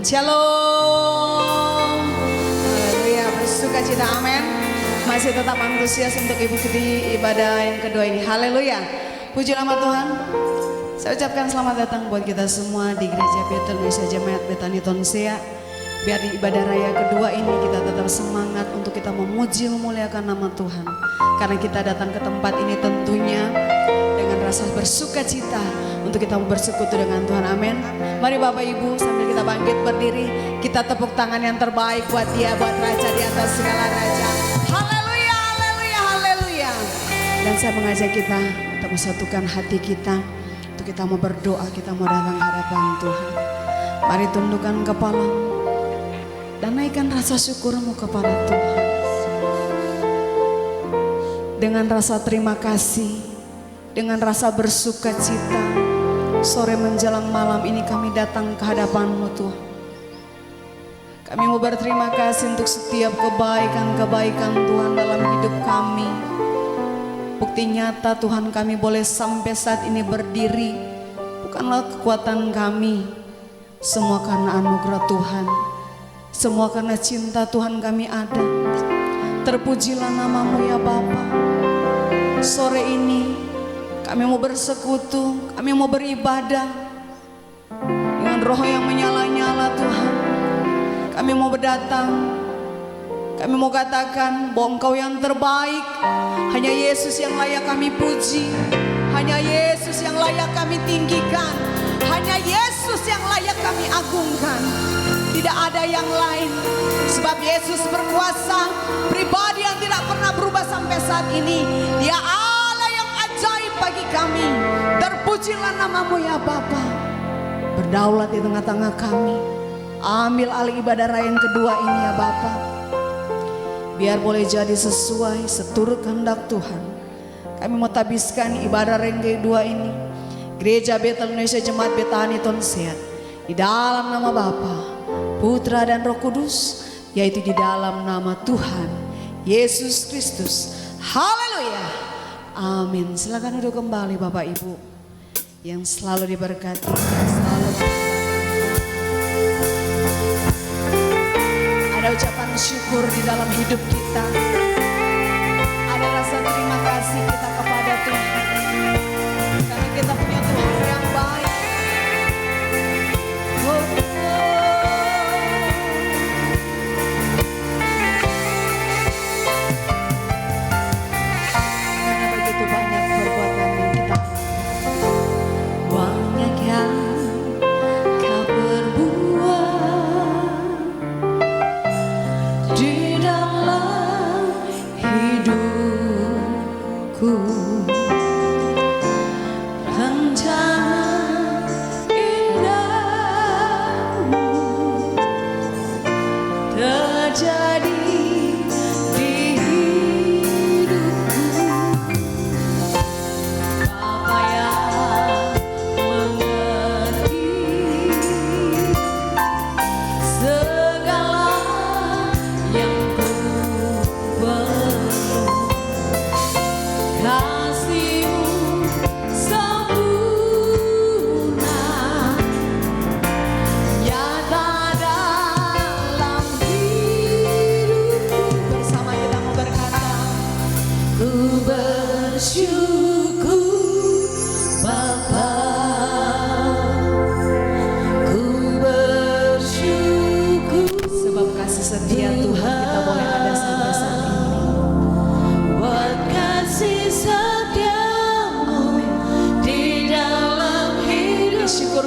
Shalom. Haleluya, bersuka cita, amin. Masih tetap antusias untuk ikuti ibadah yang kedua ini. Haleluya. Puji nama Tuhan. Saya ucapkan selamat datang buat kita semua di Gereja Bethel Indonesia Jemaat Betani Tonsea. Biar di ibadah raya kedua ini kita tetap semangat untuk kita memuji memuliakan nama Tuhan. Karena kita datang ke tempat ini tentunya dengan rasa bersuka cita untuk kita bersekutu dengan Tuhan, amin. Mari Bapak Ibu sambil kita bangkit berdiri, kita tepuk tangan yang terbaik buat Dia, buat Raja di atas segala raja. Haleluya, haleluya, haleluya. Dan saya mengajak kita untuk mensatukan hati kita, untuk kita mau berdoa, kita mau datang ke hadapan Tuhan. Mari tundukkan kepala dan naikkan rasa syukurmu kepada Tuhan. Dengan rasa terima kasih, dengan rasa bersuka cita, sore menjelang malam ini kami datang ke hadapan-Mu Tuhan. Kami mau berterima kasih untuk setiap kebaikan-kebaikan Tuhan dalam hidup kami. Bukti nyata Tuhan kami boleh sampai saat ini berdiri, bukanlah kekuatan kami, semua karena anugerah Tuhan, semua karena cinta Tuhan kami ada. Terpujilah nama-Mu ya Bapa. Sore ini kami mau bersekutu, kami mau beribadah dengan roh yang menyala-nyala Tuhan. Kami mau berdatang, kami mau katakan bahwa Engkau yang terbaik. Hanya Yesus yang layak kami puji, hanya Yesus yang layak kami tinggikan, hanya Yesus yang layak kami agungkan. Tidak ada yang lain, sebab Yesus berkuasa, pribadi yang tidak pernah berubah sampai saat ini. Dia Allah yang ajaib bagi kami. Terpujilah nama-Mu ya Bapa. Berdaulat di tengah-tengah kami. Ambil alih ibadah raya yang kedua ini ya Bapa. Biar boleh jadi sesuai seturut kehendak Tuhan. Kami mau tabiskan ibadah raya yang kedua ini. Gereja Bethel Indonesia Jemaat Betani Tonsea. Di dalam nama Bapa, Putra dan Roh Kudus, yaitu di dalam nama Tuhan Yesus Kristus. Haleluya. Amin. Silakan duduk kembali Bapak Ibu yang selalu diberkati, selalu. Ada ucapan syukur di dalam hidup kita. Ada rasa terima kasih kita kepada Tuhan. Karena kita punya Tuhan yang baik.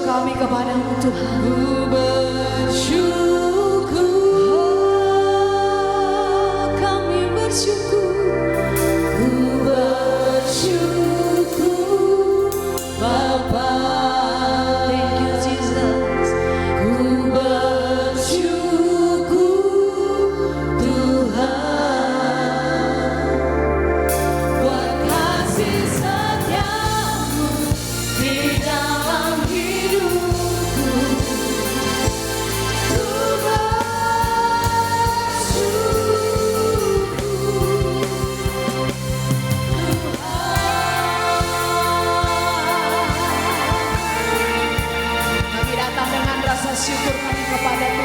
Kami kepadamu Tuhan. Ku bersyukur, kami bersyukur, ku bersyukur Bapa. Thank you Jesus. Ku bersyukur Tuhan buat kasih setiamu di dalam syukur kami kepada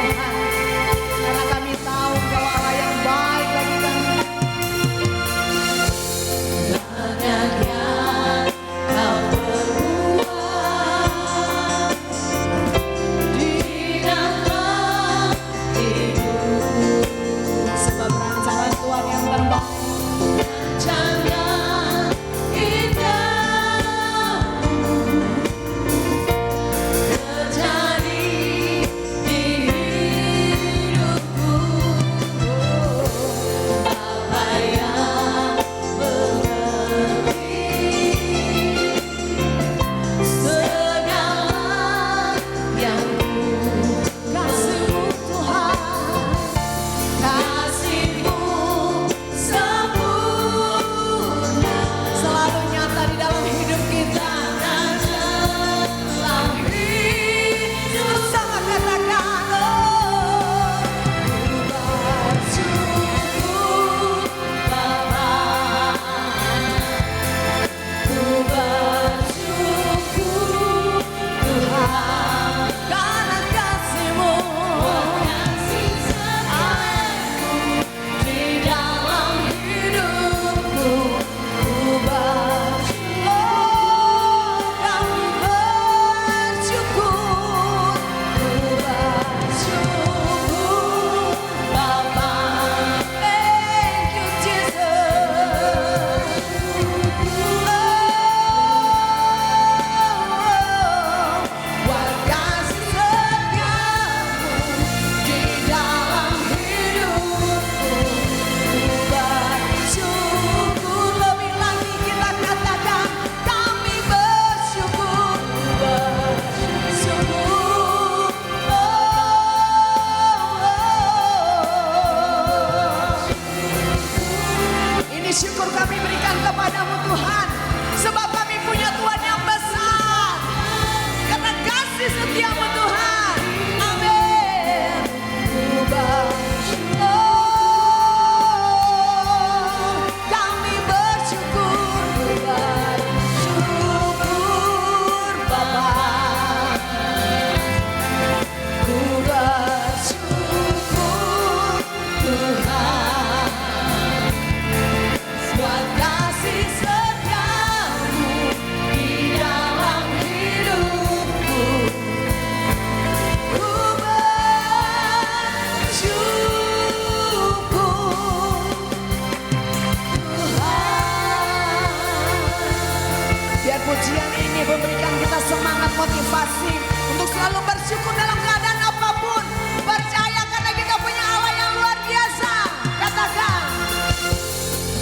ini memberikan kita semangat motivasi untuk selalu bersyukur dalam keadaan apapun. Percaya karena kita punya Allah yang luar biasa. Katakan.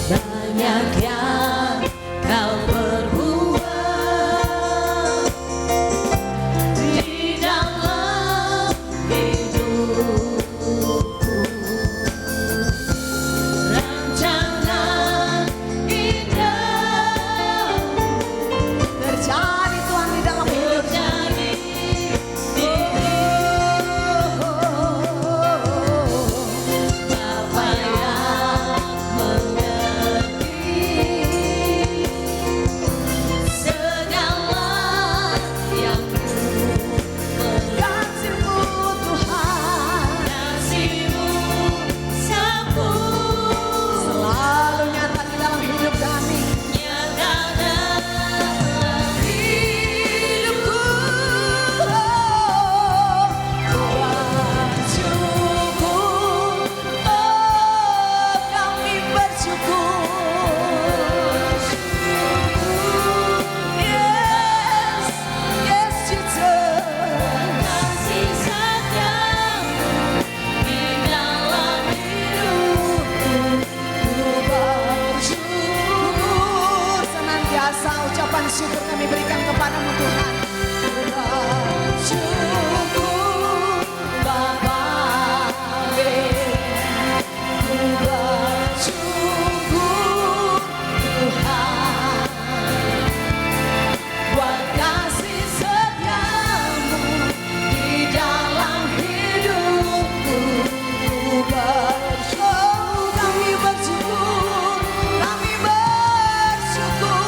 Banyak yang kau perbuat di dalam hidupku, rencana indah Terjadi Tuhan di dalam hidup. terjadi di Bapa yang mengerti segala yang Kasih-Mu Tuhan kasih-Mu sempurna selalu nyata di dalam hidup kami. nyata dalam Hidupku bersyukur, kami bersyukur. Yes, yes Jesus. kasih setiamu di dalam hidupku. Bersyukur senantiasa ucapan syukur kami berikan kepadamu Tuhan. Bersyukur Bapa, bersyukur Tuhan buat kasih setiamu di dalam hidupku. Bersyukur, kami bersyukur, kami bersyukur.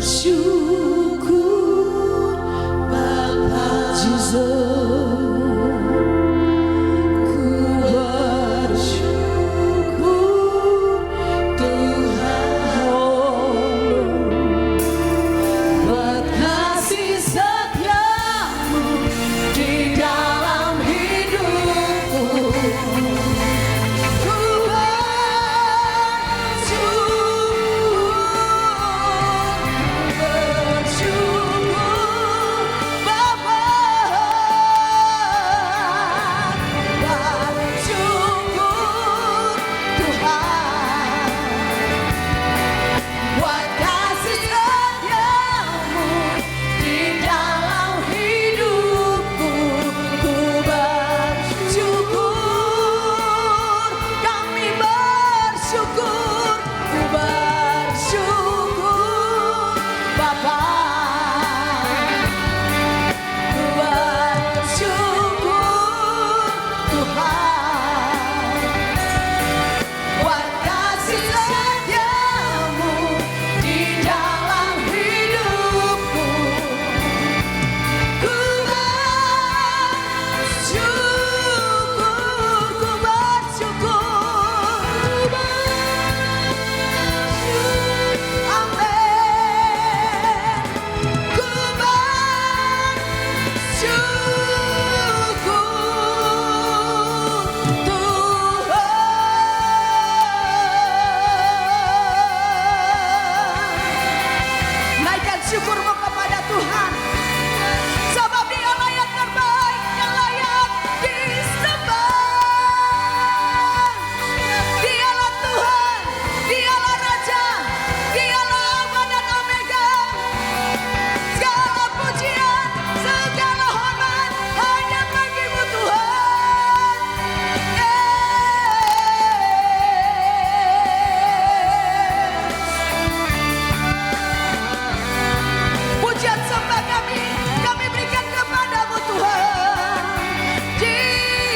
bersyukur Bapa Jesus, ku bersyukur Tuhan buat kasih setiamu di dalam hidupku. Ku syukurmu kepada Tuhan, sebab Dialah yang terbaik, yang layak disembah. Dialah Tuhan, Dialah Raja, Dialah Alfa dan Omega. Segala pujian, segala hormat hanya bagi-Mu Tuhan. Pujian sembah kami berikan kepadamu Tuhan. Jesus,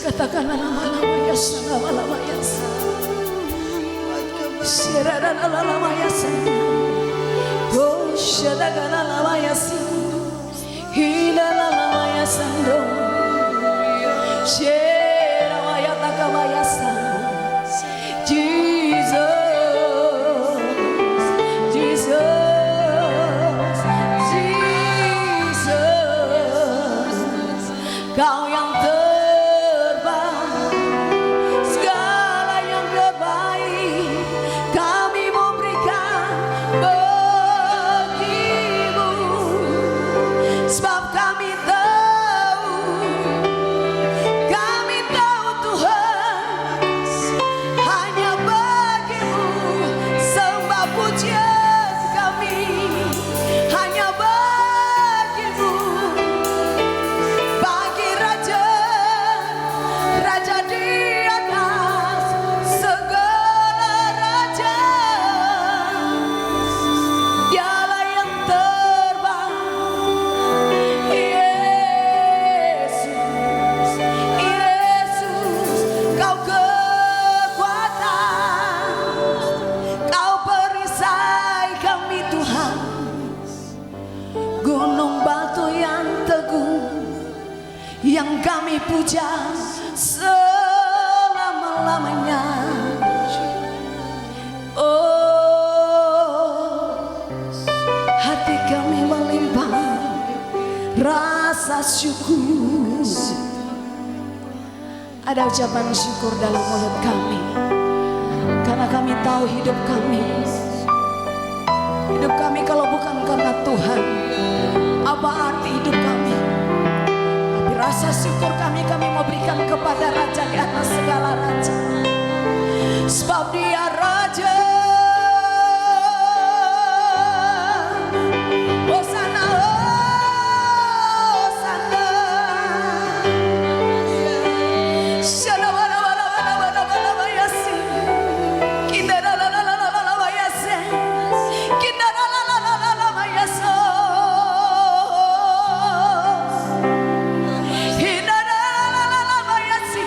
katakanlah lama-lama ya sana, lama-lama ya sana. Sirada lama-lama ya sana. Oh, shadaga lama-lama ya sana. Hina lama-lama ya sana. Shera ya takama ya sana. Jesus, Jesus, Jesus. Kau yang segala yang terbaik kami mau berikan yang kami puja selama-lamanya. Oh, hati kami melimpah rasa syukur. Ada ucapan syukur dalam mulut kami, karena kami tahu hidup kami kalau bukan karena Tuhan, apa arti hidup kami? Tapi rasa syukur kami mau berikan kepada Raja di atas segala raja, sebab Dia Raja. Hosana, Hosana. Shalawalabalabalabayasi. Kindaralalalalabayase. Kindaralalalalabayase. Kindaralalalalabayasi.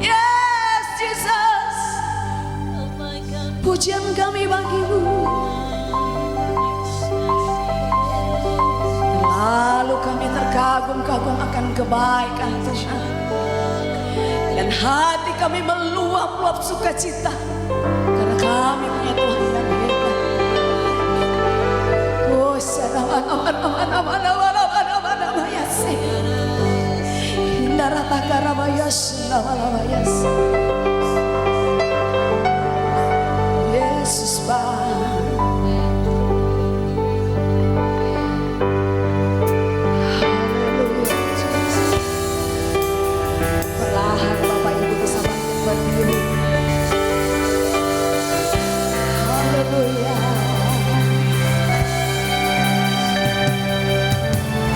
Yes, Jesus. Oh my God. Pujian kami bagimu. Lalu kami terkagum-kagum akan kebaikan Tuhan, dan hati kami meluap-luap sukacita karena kami punya Tuhan yang hebat. Oh, sadamana-mana-mana-mana-mana-mana-mana-mayase. Hindarata-karabayas-nawalabayase. Yesus Bapa. Haleluya, Jesus. Perlahan Bapak Ibu bisa bangkit berdiri. Haleluya.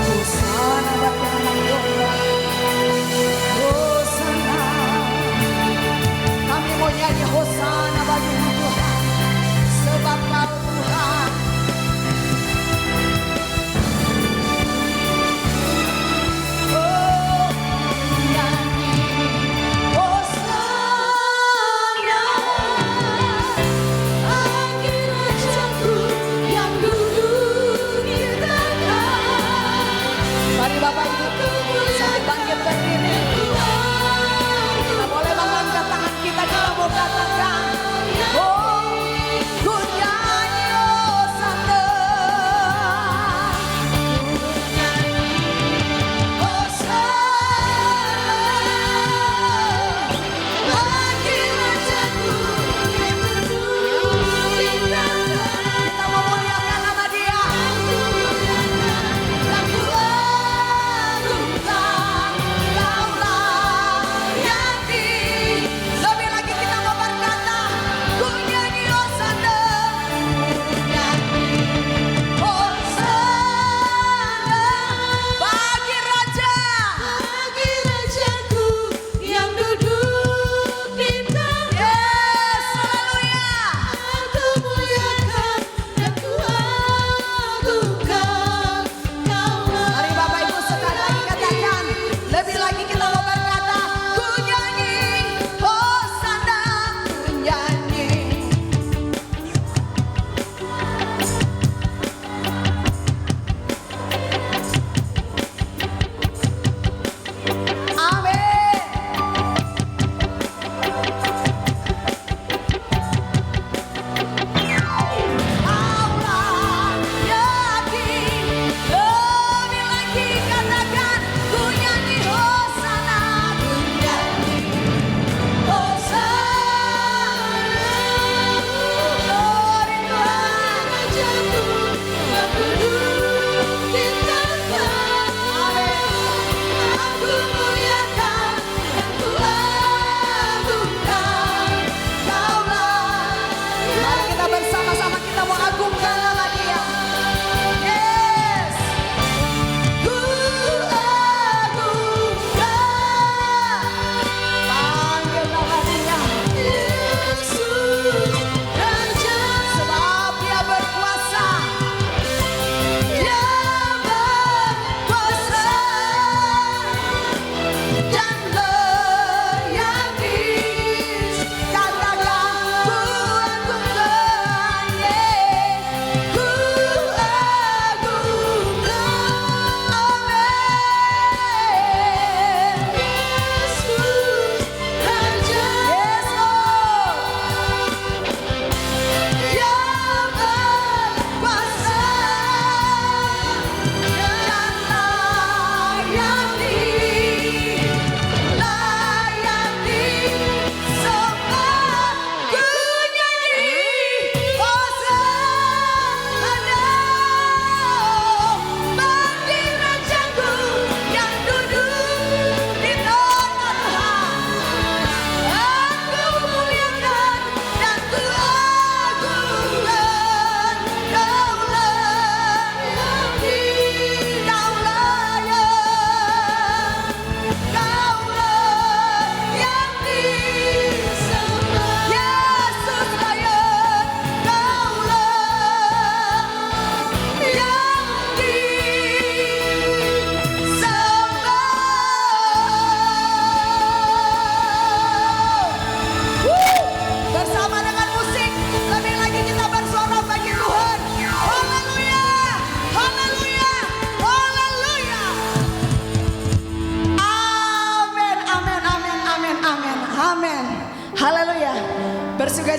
Hosana bagi anak domba. Hosana.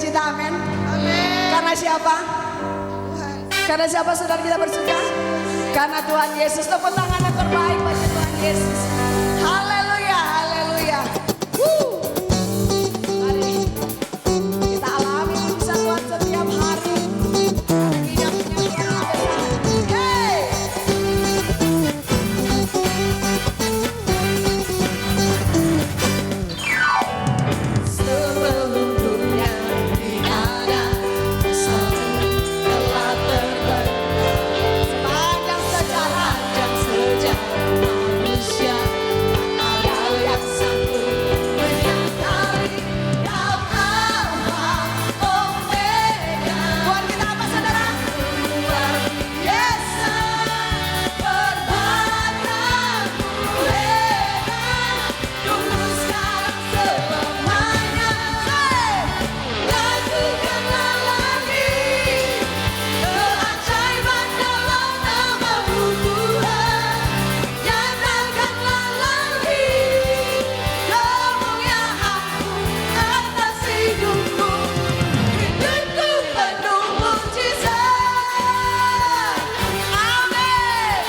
bersukacita, amin. Karena siapa? Karena siapa saudara kita bersuka? Karena Tuhan Yesus. Tepuk tangan yang terbaik bagi Tuhan Yesus. Haleluya, haleluya. Mari kita alami mujizat Tuhan setiap hari. Dia punya Tuhan yang besar. Hey! Sebelum dunia ada, satu telah terbentuk. Sepanjang sejarah manusia, ada yang sanggup menyangkali Kau Alfa Omega. Tuhan kita apa saudara? Luar biasa, perbuatanmu hebat, dulu sekarang selamanya. Lakukanlah lagi keajaiban dalam nama-Mu Tuhan. Nyatakanlah lagi kemuliaan-Mu atas hidupku. Hidupku penuh mujizat. Amin.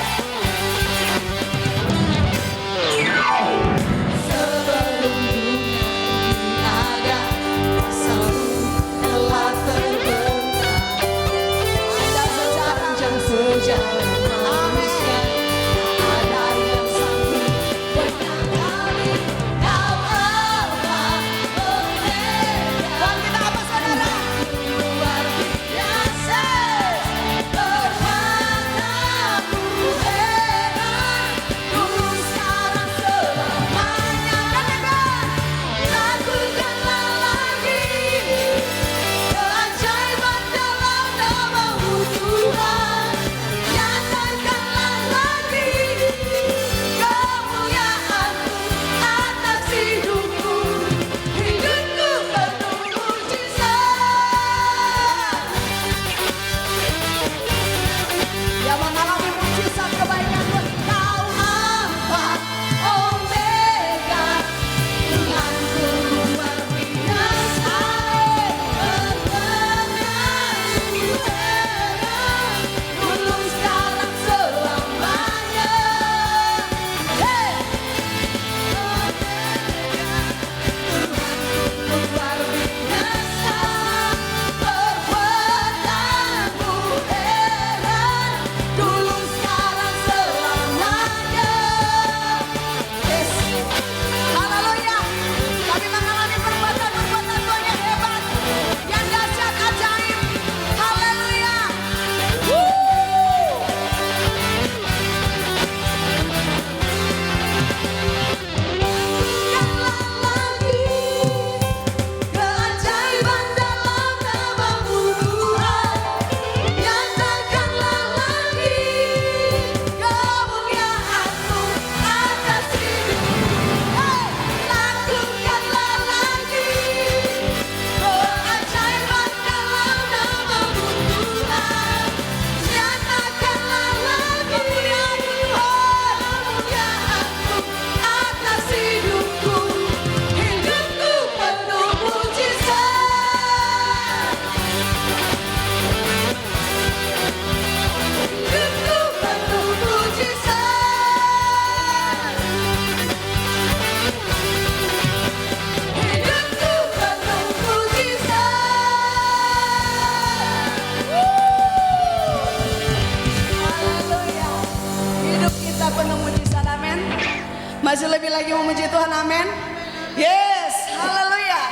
Sebelum dunia ada, Kuasa-Mu telah terbentang. Sepanjang sejarah manusia, ada yang sanggup menyangkali Kau Alfa Omega. Tuhan kita apa saudara? Luar biasa, perbuatanmu hebat, dulu sekarang selamanya. Katakan, lakukanlah lagi keajaiban dalam nama-Mu Tuhan. Nyatakanlah lagi kemuliaan-Mu atas hidupku. Hidupku penuh mujizat. Yang mengalami mujizat kebaikan Tuhan. Kau Alfa Omega, Tuhanku luar biasa. Perbuatanmu hebat, dulu sekarang selamanya. Hey! Tuhanku luar biasa, perbuatanmu hebat, dulu sekarang selamanya. Yes. Haleluya. Kami mengalami perbuatan-perbuatan Tuhan yang hebat, yang dahsyat, ajaib. Haleluya. Lakukanlah lagi keajaiban dalam nama-Mu Tuhan. Nyatakanlah lagi kemuliaan-Mu atas hidupku. Hey! Lakukanlah lagi keajaiban dalam nama-Mu Tuhan. Nyatakanlah lagi kemuliaan-Mu atas hidupku. Hidupku penuh mujizat. Hidupku penuh mujizat. Hidupku penuh mujizat. Haleluya. Hidup kita penuh mujizat, amin. Masih lebih lagi memuji Tuhan, amin. Yes, haleluya.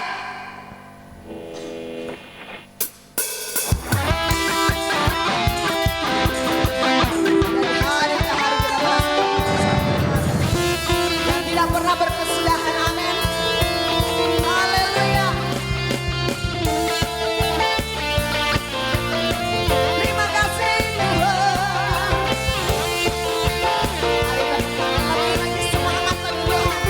Dari hari ke hari kita yang tidak pernah berkesudahan, amin. Haleluya. Terima kasih Tuhan. Mari kita lagi semangat bagi Tuhan.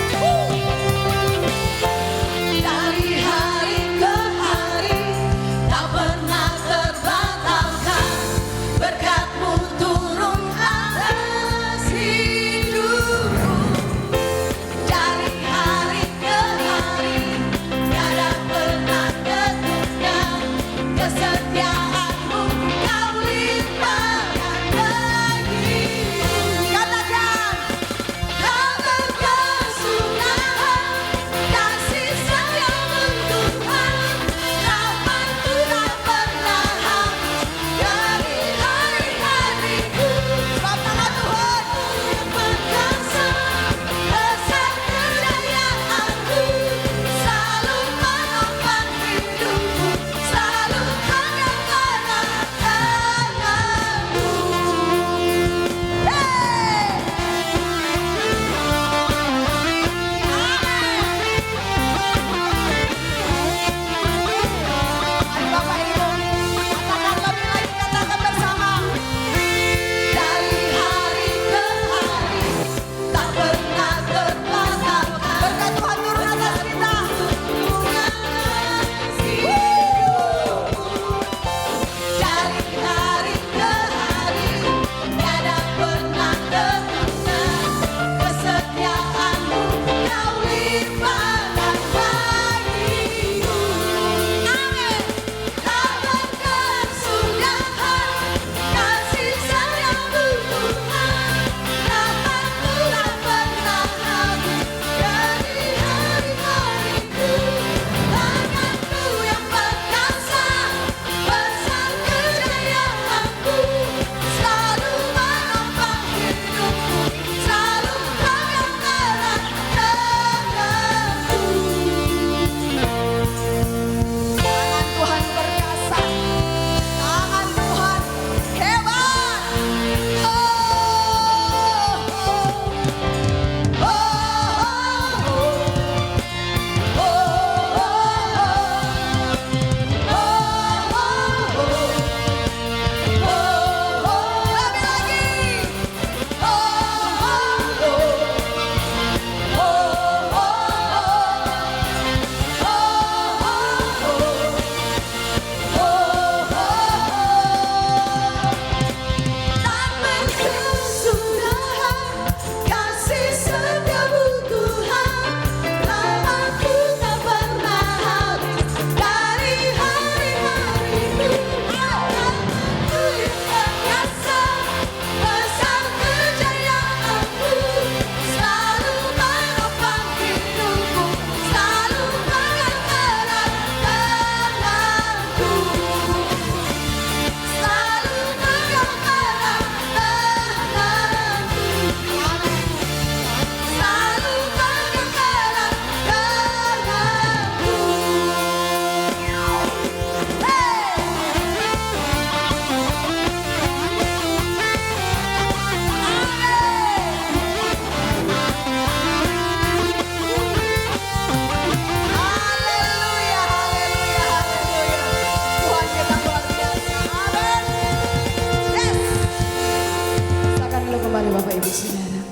Mari Bapak Ibu Saudara.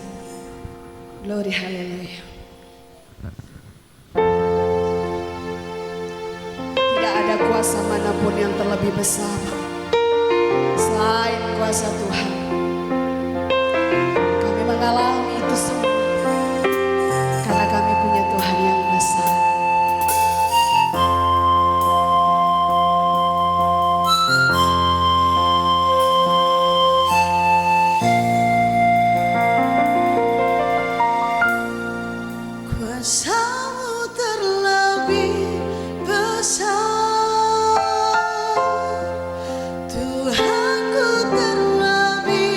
Glory haleluya. Tidak ada kuasa manapun yang terlebih besar selain kuasa Tuhan. Kami mengalami itu semua karena kami punya Tuhan yang besar. Kuasa-Mu terlebih besar, Tuhanku terlebih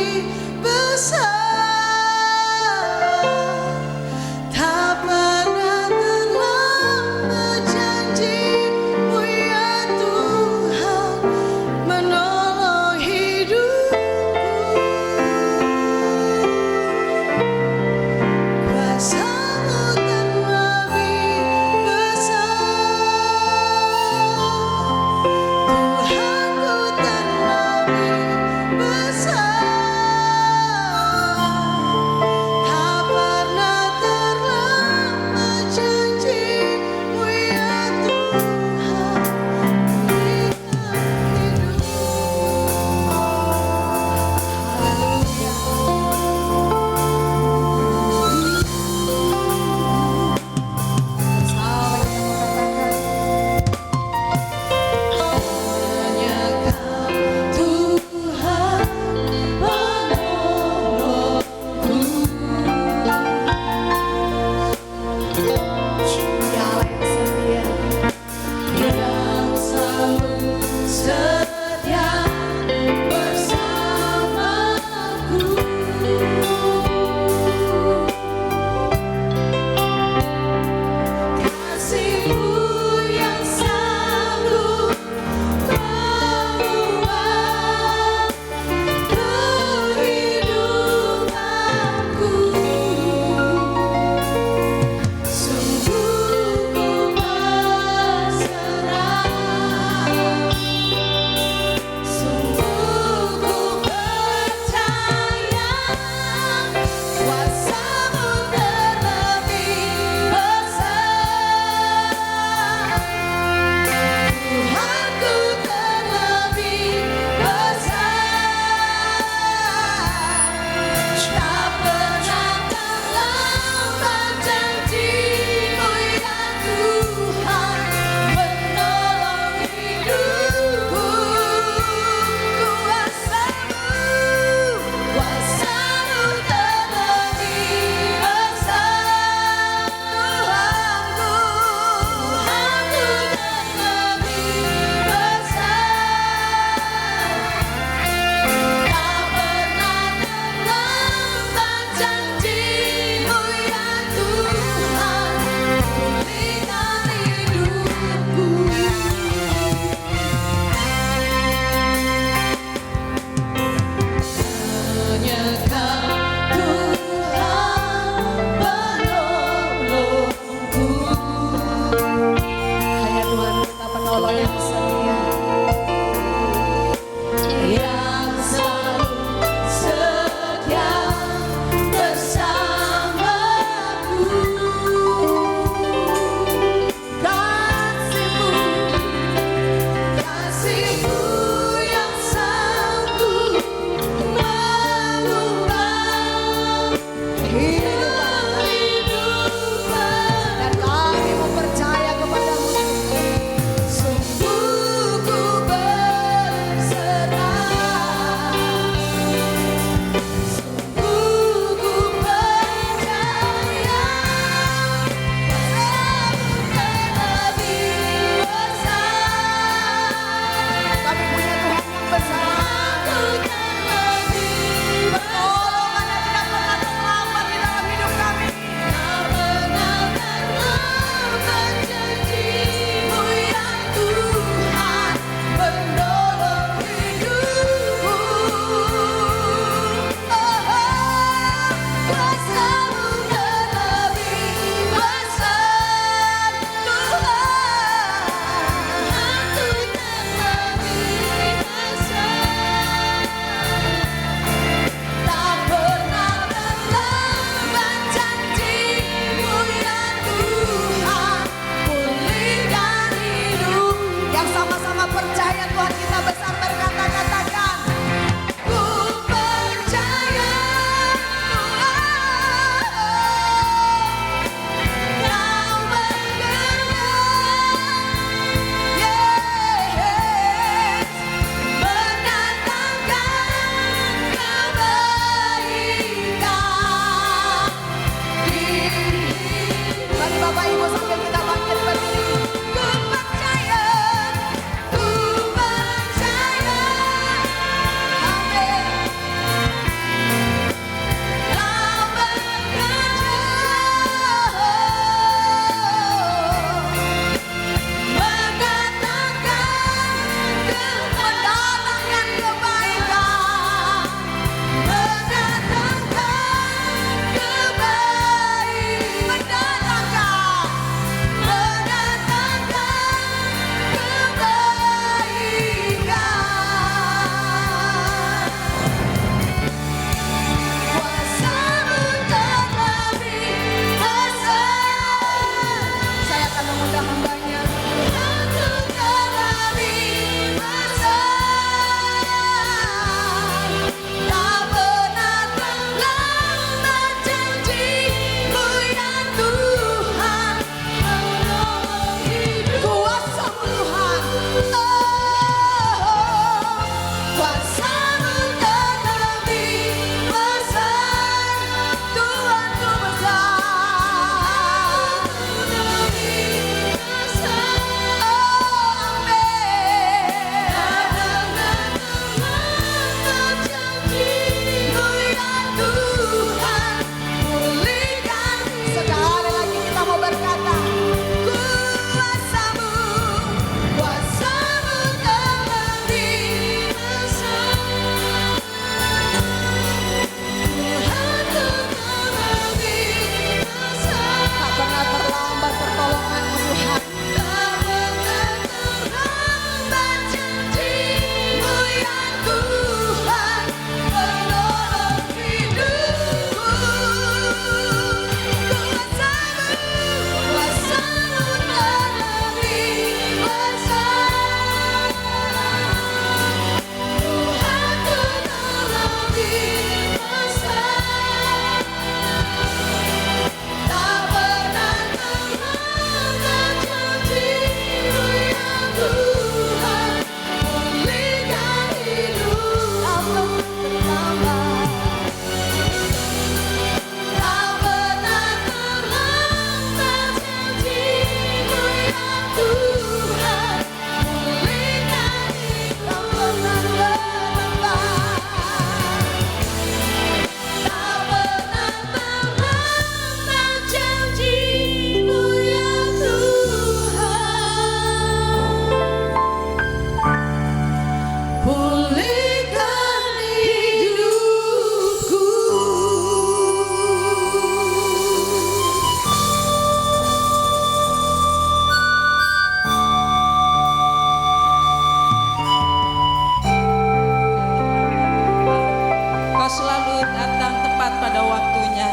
selalu datang tepat pada waktunya.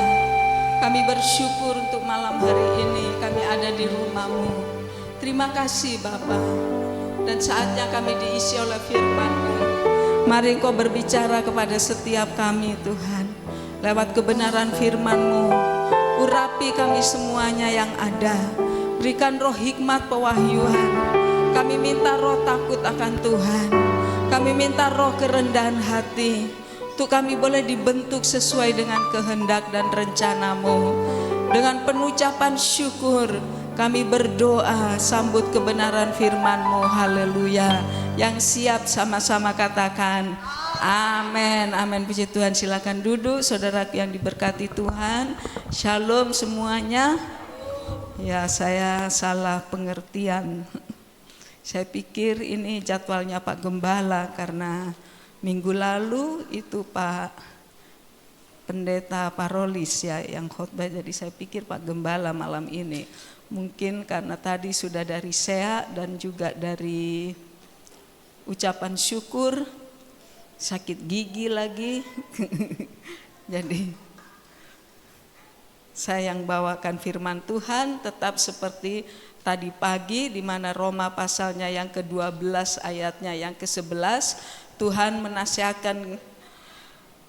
Kami bersyukur untuk malam hari ini kami ada di rumah-Mu. Terima kasih Bapa. Dan saatnya kami diisi oleh firman-Mu. Mari Engkau berbicara kepada setiap kami Tuhan. Lewat kebenaran firman-Mu, urapi kami semuanya yang ada. Berikan roh hikmat pewahyuan. Kami minta roh takut akan Tuhan. Kami minta roh kerendahan hati, untuk kami boleh dibentuk sesuai dengan kehendak dan rencana-Mu. Dengan penucapan syukur kami berdoa sambut kebenaran firman-Mu. Haleluya. Yang siap sama-sama katakan amin. Amin. Puji Tuhan. Silakan duduk saudara yang diberkati Tuhan. Shalom semuanya. Ya, saya salah pengertian. Saya pikir ini jadwalnya Pak Gembala, karena minggu lalu itu Pak Pendeta Parolis ya yang khotbah, jadi saya pikir Pak Gembala malam ini. Mungkin karena tadi sudah dari SEA dan juga dari ucapan syukur, sakit gigi lagi. Jadi saya yang bawakan firman Tuhan tetap seperti tadi pagi, di mana Roma pasalnya yang ke-12 ayatnya yang ke-11. Tuhan menasihatkan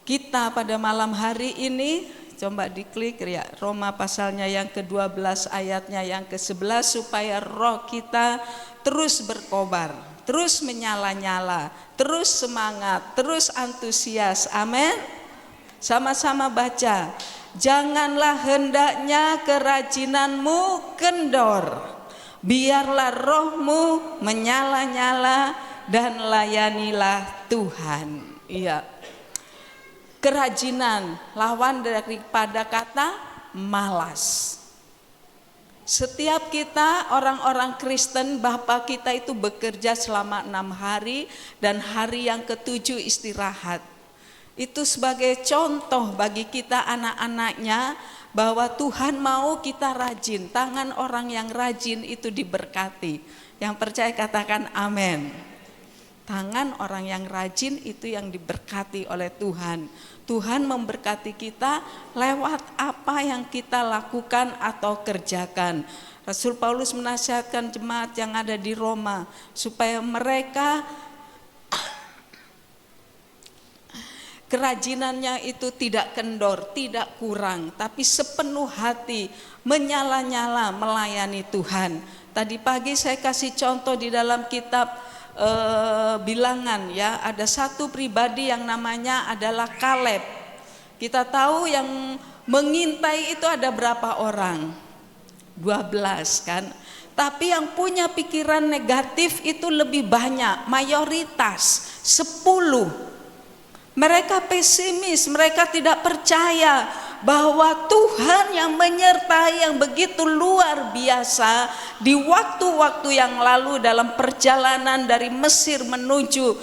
kita pada malam hari ini. Coba diklik ya, Roma pasalnya yang ke-12 ayatnya yang ke-11, supaya roh kita terus berkobar, terus menyala-nyala, terus semangat, terus antusias. Amin. Sama-sama baca. Janganlah hendaknya kerajinanmu kendor, biarlah rohmu menyala-nyala dan layanilah Tuhan. Iya. Kerajinan, lawan daripada kata malas. Setiap kita orang-orang Kristen, Bapa kita itu bekerja selama 6 hari dan hari yang ke-7 istirahat. Itu sebagai contoh bagi kita anak-anaknya bahwa Tuhan mau kita rajin. Tangan orang yang rajin itu diberkati. Yang percaya katakan amin. Tangan orang yang rajin itu yang diberkati oleh Tuhan. Tuhan memberkati kita lewat apa yang kita lakukan atau kerjakan. Rasul Paulus menasihatkan jemaat yang ada di Roma supaya mereka kerajinannya itu tidak kendor, tidak kurang, tapi sepenuh hati menyala-nyala melayani Tuhan. Tadi pagi saya kasih contoh di dalam kitab Bilangan ya, ada satu pribadi yang namanya adalah Kaleb. Kita tahu yang mengintai itu ada berapa orang? 12 kan. Tapi yang punya pikiran negatif itu lebih banyak, mayoritas 10. Mereka pesimis, mereka tidak percaya bahwa Tuhan yang menyertai yang begitu luar biasa di waktu-waktu yang lalu dalam perjalanan dari Mesir menuju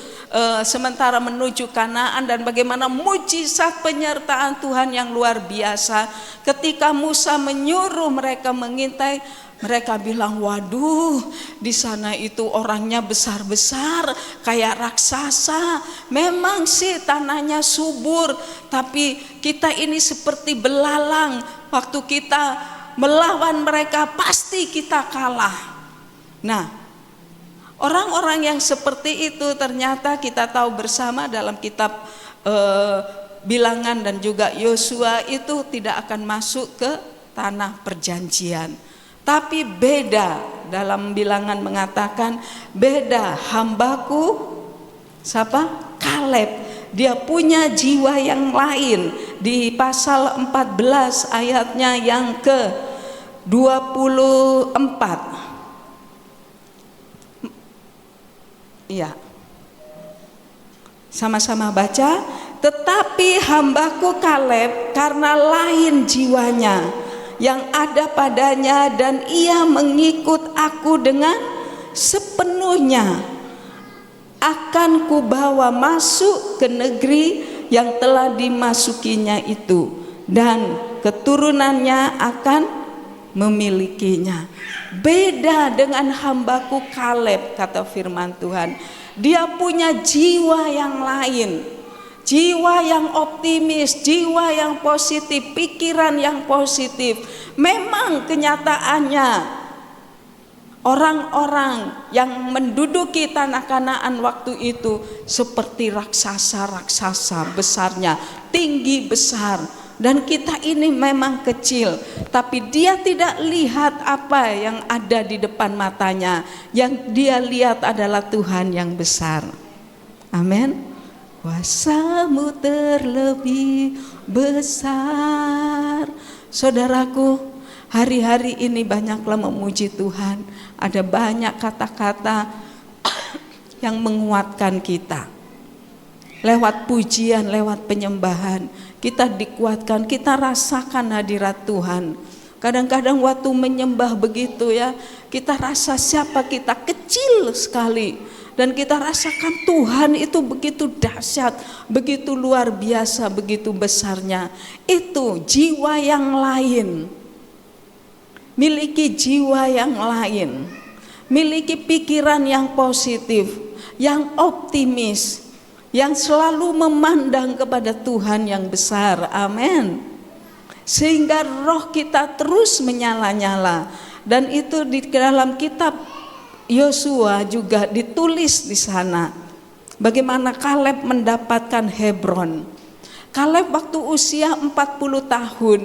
sementara menuju Kanaan, dan bagaimana mujizat penyertaan Tuhan yang luar biasa. Ketika Musa menyuruh mereka mengintai, mereka bilang, waduh, di sana itu orangnya besar-besar kayak raksasa. Memang sih tanahnya subur, tapi kita ini seperti belalang. Waktu kita melawan mereka pasti kita kalah. Nah, orang-orang yang seperti itu ternyata kita tahu bersama dalam kitab Bilangan dan juga Yosua itu tidak akan masuk ke tanah perjanjian. Tapi beda, dalam Bilangan mengatakan beda, hambaku siapa? Kaleb. Dia punya jiwa yang lain. Di pasal 14 ayatnya yang ke 24. Iya. Sama-sama baca. Tetapi hambaku Kaleb karena lain jiwanya yang ada padanya, dan ia mengikut aku dengan sepenuhnya, akan kubawa masuk ke negeri yang telah dimasukinya itu, dan keturunannya akan memilikinya. Beda dengan hambaku Kaleb, kata firman Tuhan. Dia punya jiwa yang lain. jiwa yang optimis, jiwa yang positif, pikiran yang positif. Memang kenyataannya orang-orang yang menduduki tanah Kanaan waktu itu seperti raksasa-raksasa besarnya, tinggi besar. Dan kita ini memang kecil, tapi dia tidak lihat apa yang ada di depan matanya. Yang dia lihat adalah Tuhan yang besar. Amin. Kuasamu terlebih besar. Saudaraku, hari-hari ini banyaklah memuji Tuhan. Ada banyak kata-kata yang menguatkan kita. Lewat pujian, lewat penyembahan, kita dikuatkan, kita rasakan hadirat Tuhan. Kadang-kadang waktu menyembah begitu ya, kita rasa siapa kita kecil sekali. Dan kita rasakan Tuhan itu begitu dahsyat, begitu luar biasa, begitu besarnya. Itu jiwa yang lain. Miliki jiwa yang lain. Miliki pikiran yang positif, yang optimis, yang selalu memandang kepada Tuhan yang besar. Amin. Sehingga roh kita terus menyala-nyala. Dan itu di dalam kitab Yosua juga ditulis di sana. Bagaimana Kaleb mendapatkan Hebron. Kaleb waktu usia 40 tahun,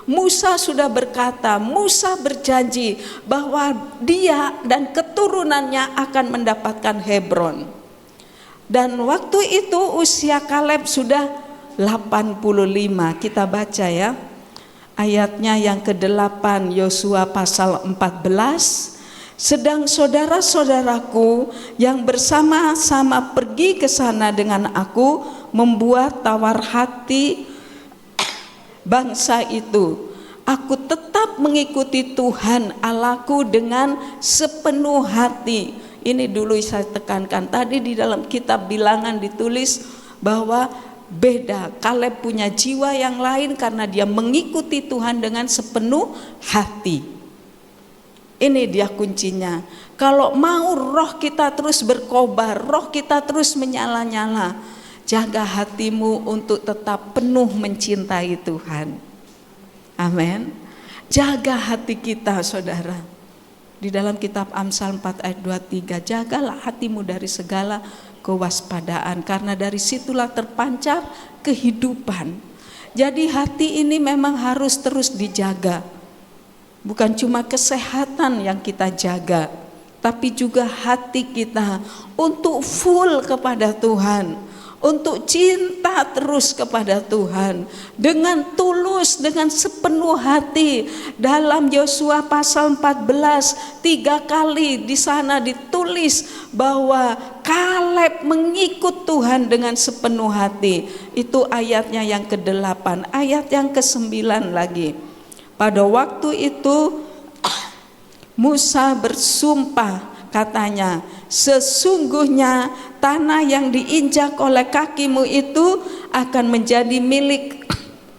Musa sudah berkata, Musa berjanji bahwa dia dan keturunannya akan mendapatkan Hebron. Dan waktu itu usia Kaleb sudah 85. Kita baca ya. Ayatnya yang ke-8 Yosua pasal 14. Sedang saudara-saudaraku yang bersama-sama pergi ke sana dengan aku membuat tawar hati bangsa itu. Aku tetap mengikuti Tuhan Allahku dengan sepenuh hati. Ini dulu saya tekankan. Tadi di dalam kitab Bilangan ditulis bahwa beda. Kaleb punya jiwa yang lain karena dia mengikuti Tuhan dengan sepenuh hati. Ini dia kuncinya. Kalau mau roh kita terus berkobar, roh kita terus menyala-nyala, jaga hatimu untuk tetap penuh mencintai Tuhan. Amin. Jaga hati kita, saudara. Di dalam kitab Amsal 4 ayat 23, jagalah hatimu dari segala kewaspadaan, karena dari situlah terpancar kehidupan. Jadi hati ini memang harus terus dijaga. Bukan cuma kesehatan yang kita jaga, tapi juga hati kita untuk full kepada Tuhan, untuk cinta terus kepada Tuhan dengan tulus, dengan sepenuh hati. Dalam Yosua pasal 14 3 kali di sana ditulis bahwa Kaleb mengikut Tuhan dengan sepenuh hati. Itu ayatnya yang ke-8. Ayat yang ke-9 lagi. Pada waktu itu Musa bersumpah, katanya, sesungguhnya tanah yang diinjak oleh kakimu itu akan menjadi milik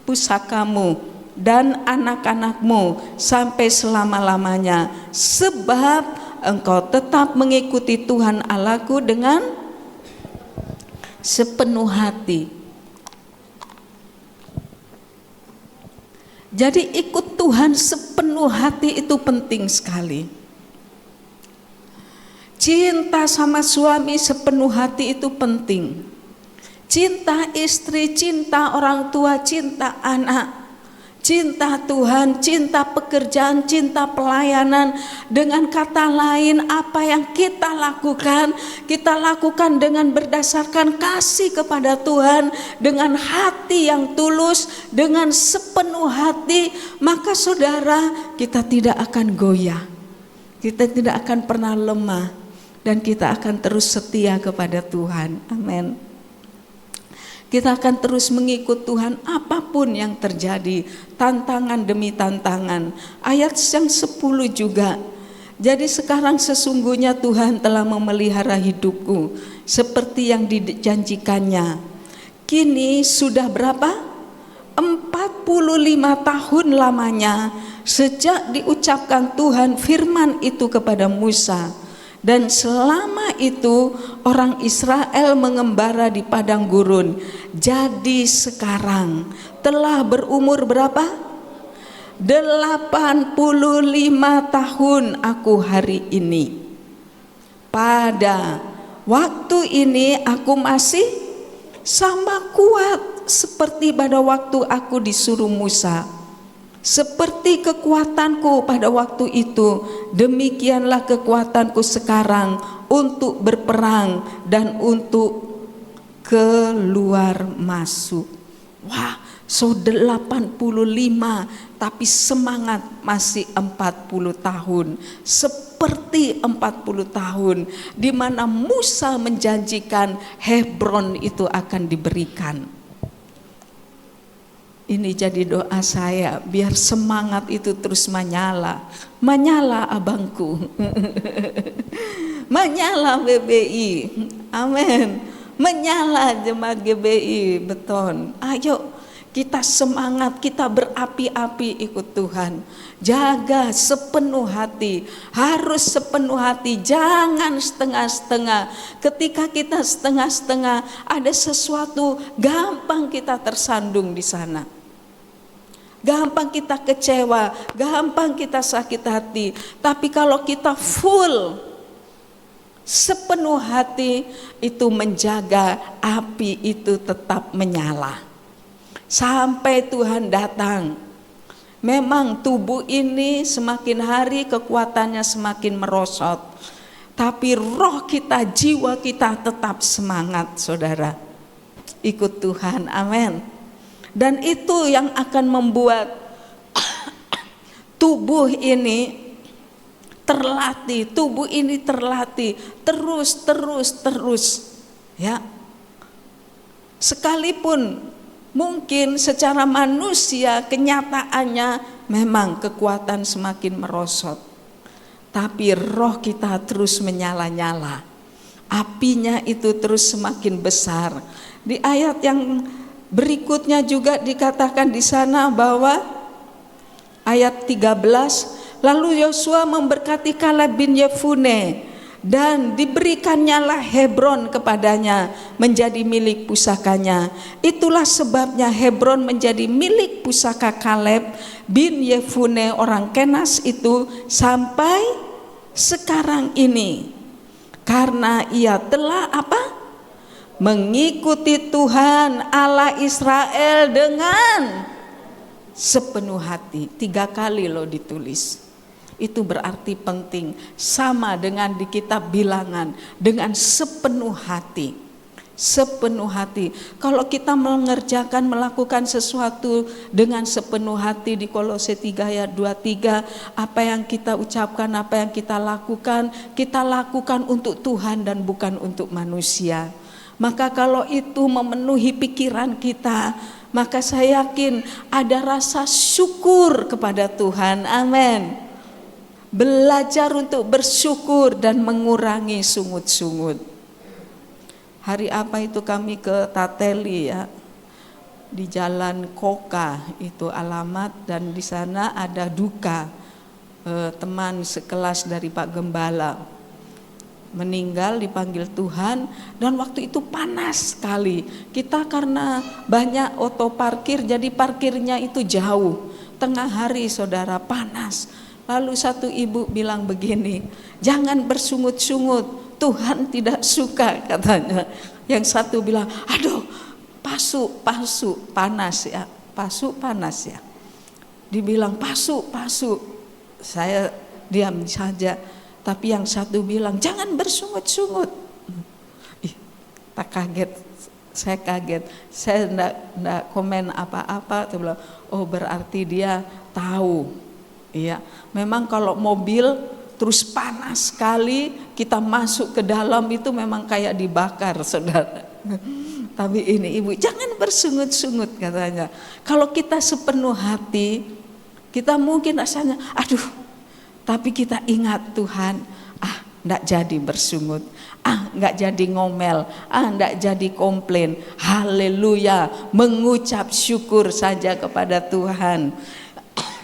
pusakamu dan anak-anakmu sampai selama-lamanya, sebab engkau tetap mengikuti Tuhan Allahku dengan sepenuh hati. Jadi ikut Tuhan sepenuh hati itu penting sekali. Cinta sama suami sepenuh hati itu penting. Cinta istri, cinta orang tua, cinta anak, cinta Tuhan, cinta pekerjaan, cinta pelayanan. Dengan kata lain, apa yang kita lakukan dengan berdasarkan kasih kepada Tuhan, dengan hati yang tulus, dengan sepenuh hati, maka saudara, kita tidak akan goyah, kita tidak akan pernah lemah, dan kita akan terus setia kepada Tuhan. Amin. Kita akan terus mengikut Tuhan apapun yang terjadi, tantangan demi tantangan. Ayat yang 10 juga. Jadi sekarang sesungguhnya Tuhan telah memelihara hidupku seperti yang dijanjikannya. Kini sudah berapa? 45 tahun lamanya sejak diucapkan Tuhan firman itu kepada Musa. Dan selama itu orang Israel mengembara di padang gurun. Jadi sekarang telah berumur berapa? 85 tahun aku hari ini. Pada waktu ini aku masih sama kuat seperti pada waktu aku disuruh Musa. Seperti kekuatanku pada waktu itu, demikianlah kekuatanku sekarang untuk berperang dan untuk keluar masuk. Wah, so 85 tapi semangat masih 40 tahun. Seperti 40 tahun di mana Musa menjanjikan Hebron itu akan diberikan. Ini jadi doa saya, biar semangat itu terus menyala. Menyala abangku. Menyala BBI. Amin. Menyala jemaat GBI, beton. Ayo kita semangat, kita berapi-api ikut Tuhan. Jaga sepenuh hati, harus sepenuh hati, jangan setengah-setengah. Ketika kita setengah-setengah, ada sesuatu gampang kita tersandung di sana. Gampang kita kecewa, gampang kita sakit hati. Tapi kalau kita full, sepenuh hati, itu menjaga api itu tetap menyala sampai Tuhan datang. Memang tubuh ini semakin hari kekuatannya semakin merosot, tapi roh kita, jiwa kita tetap semangat, saudara. Ikut Tuhan, amin. Dan itu yang akan membuat tubuh ini terlatih, terus, ya. Sekalipun mungkin secara manusia kenyataannya memang kekuatan semakin merosot, tapi roh kita terus menyala-nyala, apinya itu terus semakin besar. Di ayat yang berikutnya juga dikatakan di sana bahwa ayat 13, lalu Yosua memberkati Kaleb bin Yefune dan diberikannya Hebron kepadanya menjadi milik pusakanya. Itulah sebabnya Hebron menjadi milik pusaka Kaleb bin Yefune orang Kenas itu sampai sekarang ini, karena ia telah apa? Mengikuti Tuhan Allah Israel dengan sepenuh hati. 3 kali loh ditulis. Itu berarti penting, sama dengan di kitab Bilangan, dengan sepenuh hati. Sepenuh hati. Kalau kita mengerjakan, melakukan sesuatu dengan sepenuh hati, di Kolose 3 ayat 23, apa yang kita ucapkan, apa yang kita lakukan untuk Tuhan dan bukan untuk manusia. Maka kalau itu memenuhi pikiran kita, maka saya yakin ada rasa syukur kepada Tuhan. Amin. Belajar untuk bersyukur dan mengurangi sungut-sungut. Hari apa itu kami ke Tateli, ya, di Jalan Koka itu alamat, dan di sana ada duka teman sekelas dari Pak Gembala meninggal, dipanggil Tuhan. Dan waktu itu panas sekali. Kita karena banyak oto parkir, jadi parkirnya itu jauh. Tengah hari, saudara, panas. Lalu satu ibu bilang begini, jangan bersungut-sungut, Tuhan tidak suka, katanya. Yang satu bilang, aduh, pasu panas ya, pasu panas ya. Dibilang pasu. Saya diam saja. Tapi yang satu bilang, jangan bersungut-sungut. Tak kaget, saya kaget. Saya enggak komen apa-apa. Saya bilang, oh berarti dia tahu. Iya, memang kalau mobil terus panas sekali, kita masuk ke dalam itu memang kayak dibakar, saudara. Tapi ini ibu, jangan bersungut-sungut, katanya. Kalau kita sepenuh hati, kita mungkin rasanya, aduh, tapi kita ingat Tuhan, enggak jadi bersungut, enggak jadi ngomel, enggak jadi komplain. Haleluya, mengucap syukur saja kepada Tuhan.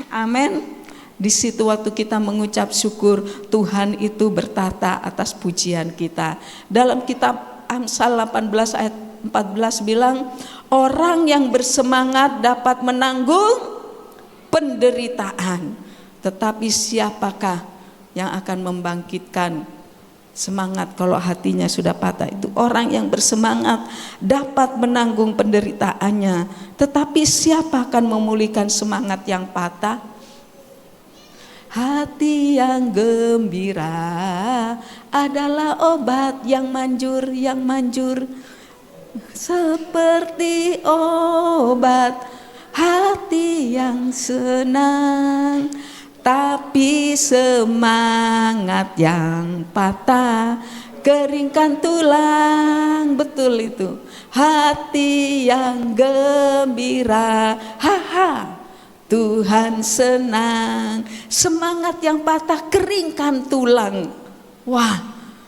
Amin. Di situ waktu kita mengucap syukur, Tuhan itu bertata atas pujian kita. Dalam kitab Amsal 18 ayat 14 bilang, orang yang bersemangat dapat menanggung penderitaan. Tetapi siapakah yang akan membangkitkan semangat kalau hatinya sudah patah? Itu orang yang bersemangat dapat menanggung penderitaannya. Tetapi siapa akan memulihkan semangat yang patah? Hati yang gembira adalah obat yang manjur, seperti obat hati yang senang. Tapi semangat yang patah keringkan tulang. Betul itu. Hati yang gembira, Tuhan senang. Semangat yang patah keringkan tulang. Wah,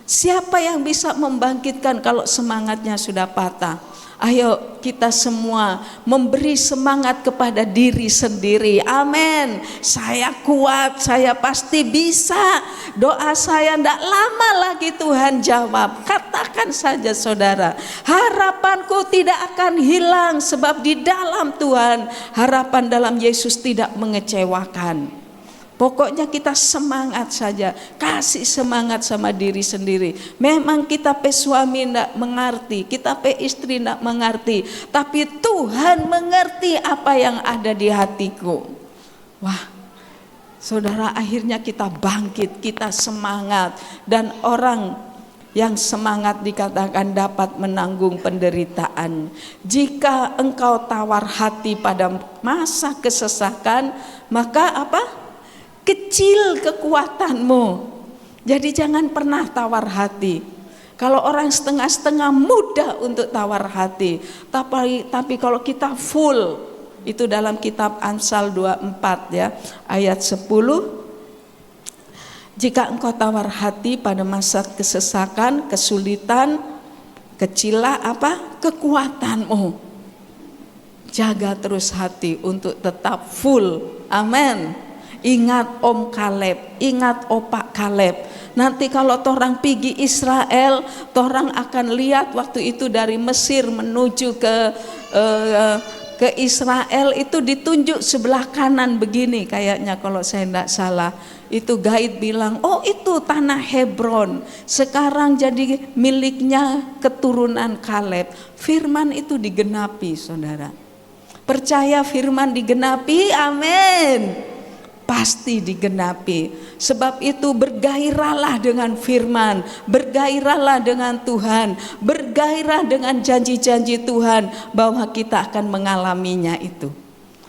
siapa yang bisa membangkitkan kalau semangatnya sudah patah? Ayo kita semua memberi semangat kepada diri sendiri. Amin. Saya kuat, saya pasti bisa. Doa saya tidak lama lagi Tuhan jawab. Katakan saja saudara, harapanku tidak akan hilang, sebab di dalam Tuhan harapan dalam Yesus tidak mengecewakan. Pokoknya kita semangat saja, kasih semangat sama diri sendiri. Memang kita pe suami tidak mengerti, kita pe istri tidak mengerti, tapi Tuhan mengerti apa yang ada di hatiku. Wah, saudara, akhirnya kita bangkit, kita semangat. Dan orang yang semangat dikatakan dapat menanggung penderitaan. Jika engkau tawar hati pada masa kesesakan, maka apa? Kecil kekuatanmu. Jadi jangan pernah tawar hati. Kalau orang setengah-setengah mudah untuk tawar hati. Tapi kalau kita full, itu dalam kitab Amsal 24 ya, ayat 10. Jika engkau tawar hati pada masa kesesakan, kesulitan, kecilah apa? Kekuatanmu. Jaga terus hati untuk tetap full. Amin. Ingat Om Kaleb, ingat Opak Kaleb. Nanti kalau torang pergi Israel, torang akan lihat waktu itu dari Mesir menuju ke Israel itu ditunjuk sebelah kanan begini kayaknya kalau saya tidak salah. Itu guide bilang, oh itu tanah Hebron, sekarang jadi miliknya keturunan Kaleb. Firman itu digenapi, saudara. Percaya firman digenapi, amin. Pasti digenapi. Sebab itu bergairahlah dengan firman, bergairahlah dengan Tuhan, bergairah dengan janji-janji Tuhan bahwa kita akan mengalaminya itu.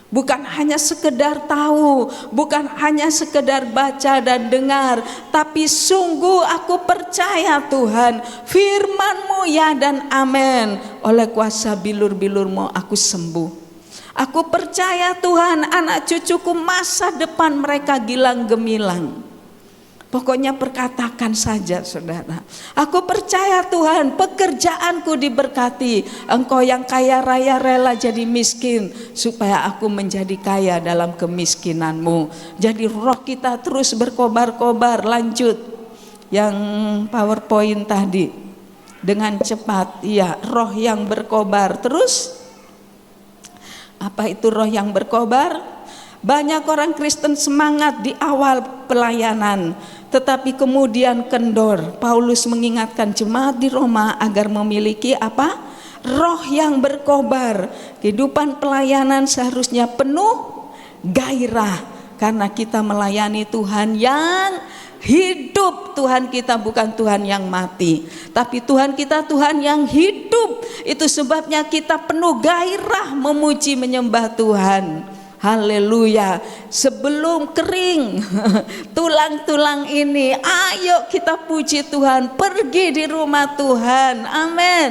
Bukan hanya sekedar tahu, bukan hanya sekedar baca dan dengar, tapi sungguh aku percaya Tuhan, firman-Mu ya dan amin. Oleh kuasa bilur-bilur-Mu aku sembuh. Aku percaya Tuhan, anak cucuku masa depan mereka gilang gemilang. Pokoknya perkatakan saja saudara. Aku percaya Tuhan, pekerjaanku diberkati. Engkau yang kaya raya rela jadi miskin, supaya aku menjadi kaya dalam kemiskinanmu. Jadi roh kita terus berkobar-kobar. Lanjut yang PowerPoint tadi. Dengan cepat, ya, roh yang berkobar. Terus apa itu roh yang berkobar? Banyak orang Kristen semangat di awal pelayanan, tetapi kemudian kendor. Paulus mengingatkan jemaat di Roma agar memiliki apa? Roh yang berkobar. Kehidupan pelayanan seharusnya penuh gairah, karena kita melayani Tuhan yang hidup. Tuhan kita bukan Tuhan yang mati, tapi Tuhan kita Tuhan yang hidup. Itu sebabnya kita penuh gairah memuji menyembah Tuhan. Haleluya. Sebelum kering tulang-tulang ini, ayo kita puji Tuhan, pergi di rumah Tuhan. Amin.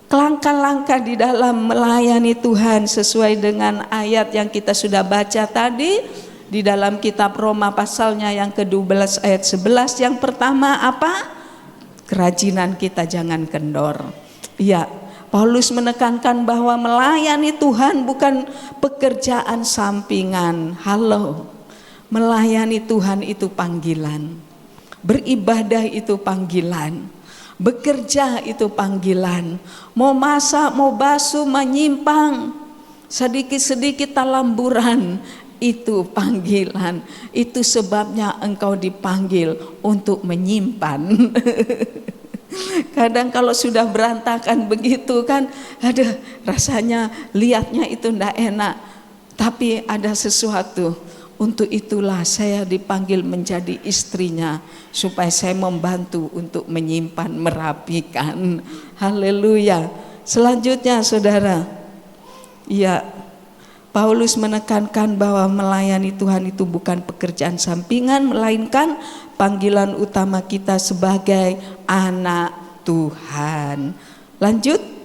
Langkah-langkah di dalam melayani Tuhan sesuai dengan ayat yang kita sudah baca tadi di dalam kitab Roma pasalnya yang ke-12 ayat 11. Yang pertama apa? Kerajinan kita jangan kendor. Iya, Paulus menekankan bahwa melayani Tuhan bukan pekerjaan sampingan. Halo. Melayani Tuhan itu panggilan. Beribadah itu panggilan. Bekerja itu panggilan. Mau masak, mau basuh, menyimpang, sedikit-sedikit talamburan, itu panggilan. Itu sebabnya engkau dipanggil untuk menyimpan. Kadang kalau sudah berantakan begitu kan, aduh rasanya lihatnya itu ndak enak. Tapi ada sesuatu. Untuk itulah saya dipanggil menjadi istrinya, supaya saya membantu untuk menyimpan, merapikan. Haleluya. Selanjutnya saudara, ya, Paulus menekankan bahwa melayani Tuhan itu bukan pekerjaan sampingan, melainkan panggilan utama kita sebagai anak Tuhan. Lanjut.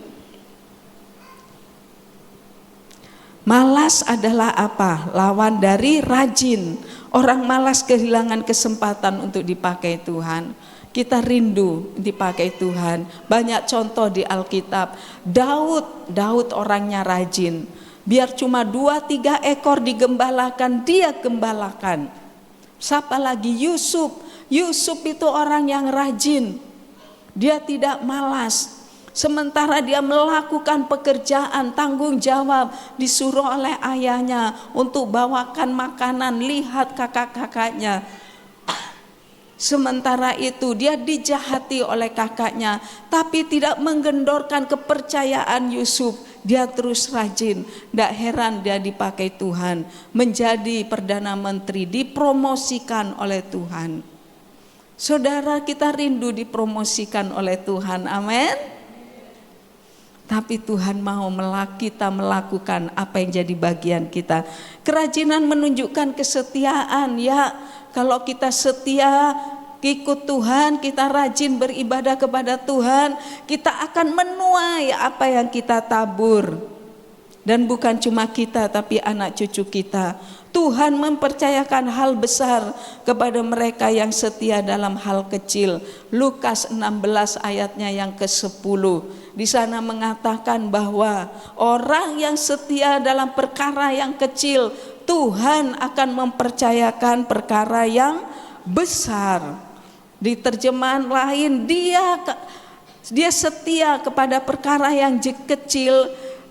Malas adalah apa? Lawan dari rajin. Orang malas kehilangan kesempatan untuk dipakai Tuhan. Kita rindu dipakai Tuhan. Banyak contoh di Alkitab. Daud orangnya rajin. Biar cuma 2-3 ekor digembalakan, dia gembalakan. Siapa lagi? Yusuf. Yusuf itu orang yang rajin. Dia tidak malas. Sementara dia melakukan pekerjaan, tanggung jawab, disuruh oleh ayahnya untuk bawakan makanan, lihat kakak-kakaknya. Sementara itu dia dijahati oleh kakaknya, tapi tidak menggendorkan kepercayaan Yusuf. Dia terus rajin. Tidak heran dia dipakai Tuhan menjadi Perdana Menteri, dipromosikan oleh Tuhan. Saudara, kita rindu dipromosikan oleh Tuhan, amin. Tapi Tuhan mau kita melakukan apa yang jadi bagian kita. Kerajinan menunjukkan kesetiaan, ya. Kalau kita setia ikut Tuhan, kita rajin beribadah kepada Tuhan, kita akan menuai apa yang kita tabur. Dan bukan cuma kita, tapi anak cucu kita. Tuhan mempercayakan hal besar kepada mereka yang setia dalam hal kecil. Lukas 16 ayatnya yang ke-10. Di sana mengatakan bahwa orang yang setia dalam perkara yang kecil, Tuhan akan mempercayakan perkara yang besar. Di terjemahan lain, dia setia kepada perkara yang kecil.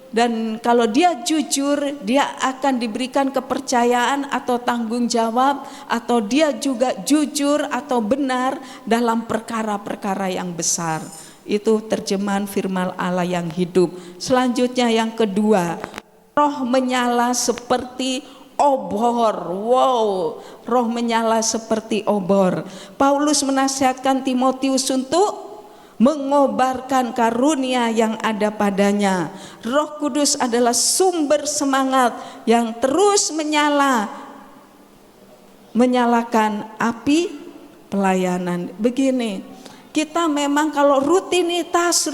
Dan kalau dia jujur, dia akan diberikan kepercayaan atau tanggung jawab, atau dia juga jujur atau benar dalam perkara-perkara yang besar. Itu terjemahan firman Allah yang hidup. Selanjutnya yang kedua, roh menyala seperti obor. Wow, roh menyala seperti obor. Paulus menasihatkan Timotius untuk mengobarkan karunia yang ada padanya. Roh Kudus adalah sumber semangat yang terus menyalakan api pelayanan. Begini, kita memang kalau rutinitas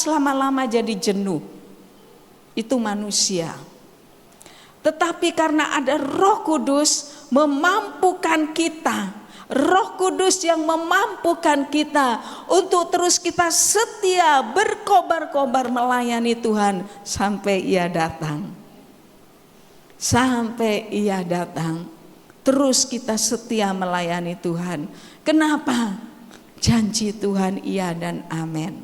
lama-lama jadi jenuh. Itu manusia. Tetapi karena ada Roh Kudus memampukan kita. Roh Kudus yang memampukan kita untuk terus kita setia berkobar-kobar melayani Tuhan sampai Ia datang. Sampai Ia datang, terus kita setia melayani Tuhan. Kenapa? Janji Tuhan iya dan amin.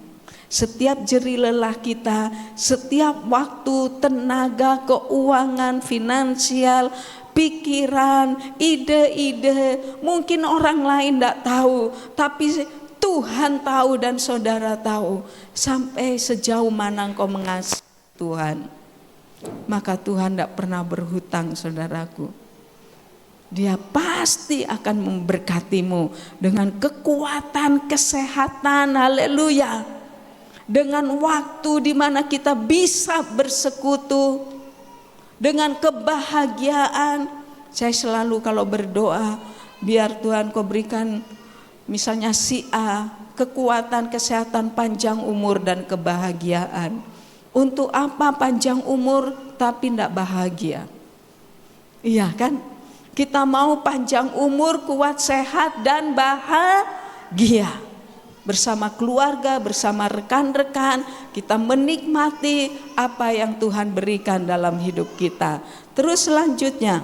Setiap jerih lelah kita, setiap waktu, tenaga, keuangan, finansial, pikiran, ide-ide, mungkin orang lain tidak tahu, tapi Tuhan tahu dan saudara tahu. Sampai sejauh mana engkau mengasihi Tuhan, maka Tuhan tidak pernah berhutang, saudaraku. Dia pasti akan memberkatimu dengan kekuatan, kesehatan, haleluya. Dengan waktu di mana kita bisa bersekutu, dengan kebahagiaan. Saya selalu kalau berdoa, biar Tuhan kau berikan misalnya si A, kekuatan, kesehatan, panjang umur dan kebahagiaan. Untuk apa panjang umur tapi tidak bahagia? Iya kan? Kita mau panjang umur, kuat, sehat dan bahagia. Bersama keluarga, bersama rekan-rekan, kita menikmati apa yang Tuhan berikan dalam hidup kita. Terus selanjutnya,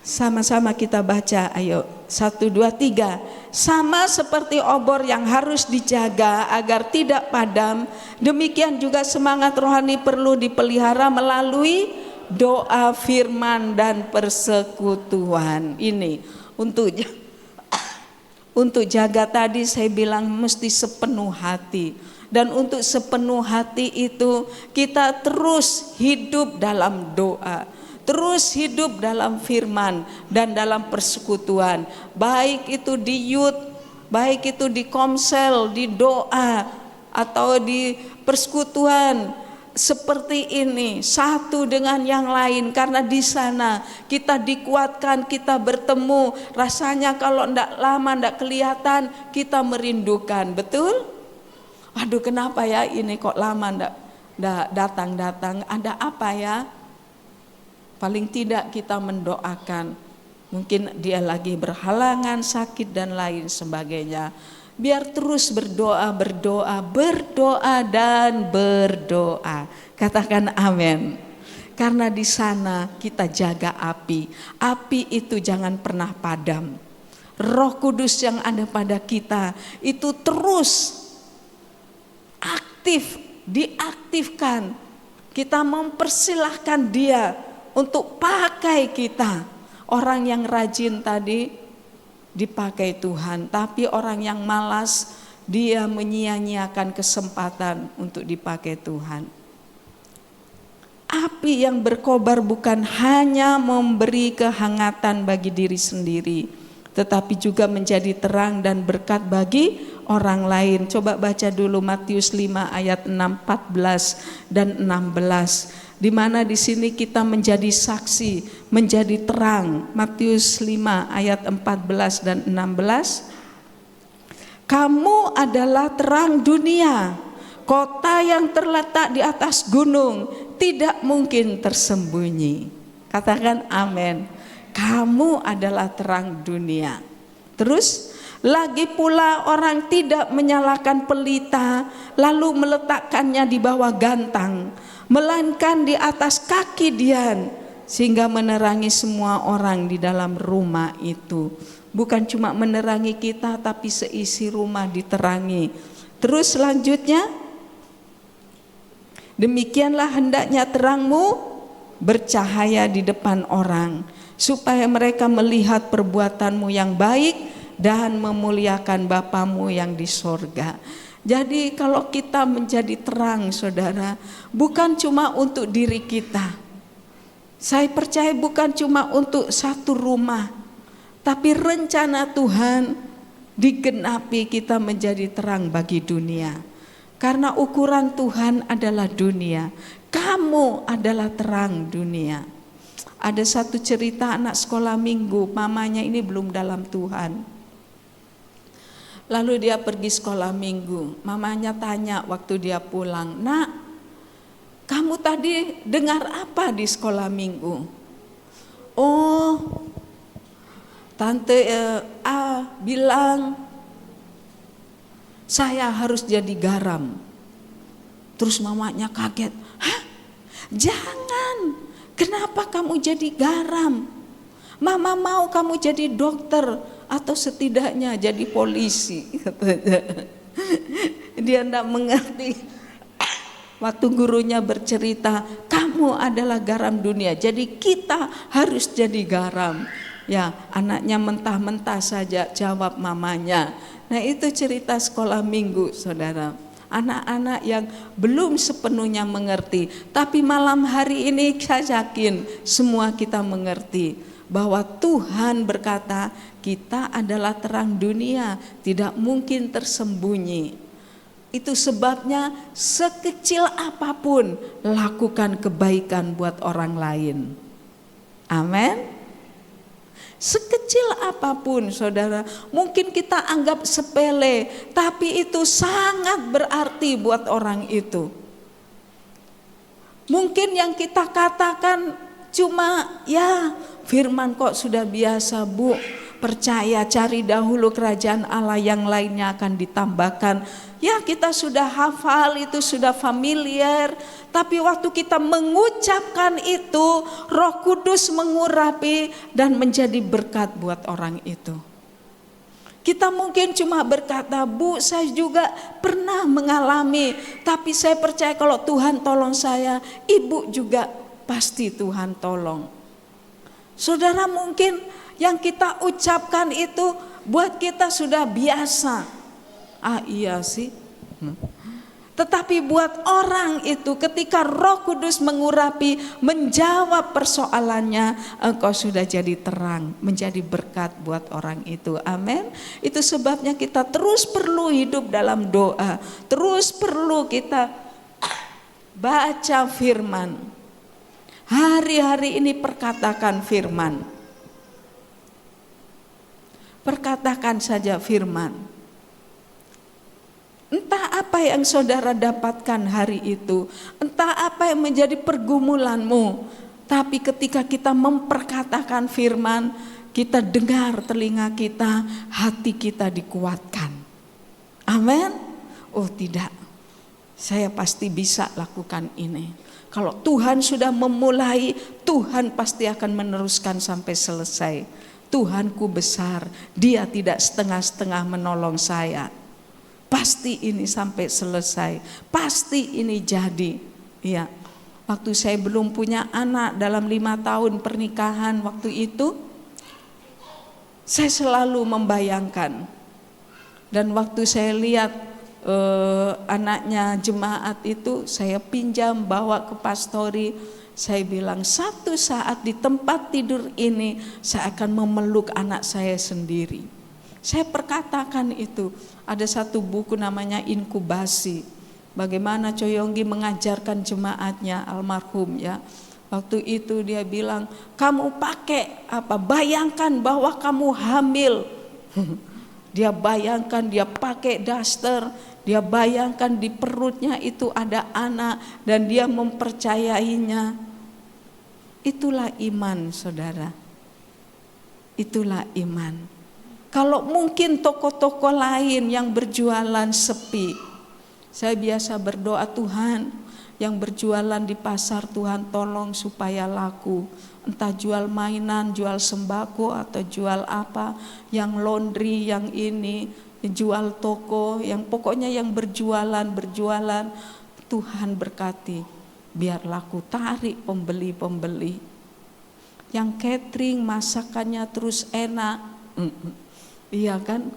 Sama-sama kita baca, ayo 1, 2, 3. Sama seperti obor yang harus dijaga agar tidak padam, demikian juga semangat rohani perlu dipelihara melalui doa, firman, dan persekutuan. Ini untuk jaga tadi saya bilang mesti sepenuh hati. Dan untuk sepenuh hati itu kita terus hidup dalam doa, terus hidup dalam firman dan dalam persekutuan. Baik itu di youth, baik itu di komsel, di doa, atau di persekutuan seperti ini, satu dengan yang lain. Karena di sana kita dikuatkan, kita bertemu. Rasanya kalau ndak lama, ndak kelihatan, kita merindukan. Betul? Aduh, kenapa ya ini kok lama ndak datang-datang? Ada apa ya? Paling tidak kita mendoakan. Mungkin dia lagi berhalangan, sakit dan lain sebagainya. Biar terus berdoa, dan berdoa. Katakan amin. Karena di sana kita jaga api. Api itu jangan pernah padam. Roh Kudus yang ada pada kita itu terus aktif, diaktifkan. Kita mempersilahkan dia untuk pakai kita. Orang yang rajin tadi dipakai Tuhan, tapi orang yang malas dia menyia-nyiakan kesempatan untuk dipakai Tuhan. Api yang berkobar bukan hanya memberi kehangatan bagi diri sendiri, tetapi juga menjadi terang dan berkat bagi orang lain. Coba baca dulu Matius 5 ayat 6, 14 dan 16. Di mana di sini kita menjadi saksi, menjadi terang. Matius 5 ayat 14 dan 16. Kamu adalah terang dunia. Kota yang terletak di atas gunung tidak mungkin tersembunyi. Katakan amin. Kamu adalah terang dunia. Terus, lagi pula orang tidak menyalakan pelita lalu meletakkannya di bawah gantang, melainkan di atas kaki dian, sehingga menerangi semua orang di dalam rumah itu. Bukan cuma menerangi kita, tapi seisi rumah diterangi. Terus selanjutnya, demikianlah hendaknya terangmu bercahaya di depan orang, supaya mereka melihat perbuatanmu yang baik dan memuliakan Bapamu yang di sorga. Jadi kalau kita menjadi terang, saudara, bukan cuma untuk diri kita. Saya percaya bukan cuma untuk satu rumah, tapi rencana Tuhan digenapi kita menjadi terang bagi dunia. Karena ukuran Tuhan adalah dunia. Kamu adalah terang dunia. Ada satu cerita anak sekolah minggu, mamanya ini belum dalam Tuhan. Lalu dia pergi sekolah minggu, mamanya tanya waktu dia pulang, "Nak, kamu tadi dengar apa di sekolah minggu?" "Oh, Tante A bilang saya harus jadi garam." Terus mamanya kaget, "Hah? Jangan, kenapa kamu jadi garam? Mama mau kamu jadi dokter atau setidaknya jadi polisi." Dia tidak mengerti. Waktu gurunya bercerita, kamu adalah garam dunia, jadi kita harus jadi garam. Ya, anaknya mentah-mentah saja jawab mamanya. Nah, itu cerita sekolah minggu, saudara. Anak-anak yang belum sepenuhnya mengerti, tapi malam hari ini saya yakin semua kita mengerti bahwa Tuhan berkata kita adalah terang dunia, tidak mungkin tersembunyi. Itu sebabnya sekecil apapun lakukan kebaikan buat orang lain. Amin. Sekecil apapun, saudara, mungkin kita anggap sepele, tapi itu sangat berarti buat orang itu. Mungkin yang kita katakan cuma, ya firman kok sudah biasa Bu, percaya, cari dahulu kerajaan Allah, yang lainnya akan ditambahkan. Ya, kita sudah hafal, itu sudah familiar, tapi waktu kita mengucapkan itu, Roh Kudus mengurapi dan menjadi berkat buat orang itu. Kita mungkin cuma berkata, Bu, saya juga pernah mengalami, tapi saya percaya kalau Tuhan tolong saya, Ibu juga pasti Tuhan tolong. Saudara, mungkin yang kita ucapkan itu buat kita sudah biasa. Ah iya sih. Tetapi buat orang itu ketika Roh Kudus mengurapi, menjawab persoalannya, engkau sudah jadi terang, menjadi berkat buat orang itu. Amin. Itu sebabnya kita terus perlu hidup dalam doa, terus perlu kita baca firman. Hari-hari ini perkatakan firman. Perkatakan saja firman. Entah apa yang saudara dapatkan hari itu, entah apa yang menjadi pergumulanmu, tapi ketika kita memperkatakan firman, kita dengar telinga kita, hati kita dikuatkan. Amin. Oh tidak, saya pasti bisa lakukan ini. Kalau Tuhan sudah memulai, Tuhan pasti akan meneruskan sampai selesai. Tuhanku besar, Dia tidak setengah-setengah menolong saya. Pasti ini sampai selesai, pasti ini jadi. Ya, waktu saya belum punya anak dalam 5 tahun pernikahan waktu itu, saya selalu membayangkan. Dan waktu saya lihat anaknya jemaat itu, saya pinjam bawa ke pastori. Saya bilang, satu saat di tempat tidur ini saya akan memeluk anak saya sendiri. Saya perkatakan itu. Ada satu buku namanya Inkubasi. Bagaimana Coyonggi mengajarkan jemaatnya, almarhum ya. Waktu itu dia bilang, kamu pakai apa? Bayangkan bahwa kamu hamil. Dia bayangkan dia pakai daster, dia bayangkan di perutnya itu ada anak dan dia mempercayainya. Itulah iman, saudara. Itulah iman. Kalau mungkin toko-toko lain yang berjualan sepi, saya biasa berdoa, Tuhan yang berjualan di pasar, Tuhan tolong supaya laku. Entah jual mainan, jual sembako atau jual apa, yang laundry, yang ini, jual toko, yang pokoknya yang berjualan, Tuhan berkati. Biar laku, tarik pembeli-pembeli. Yang catering, masakannya terus enak. Iya kan?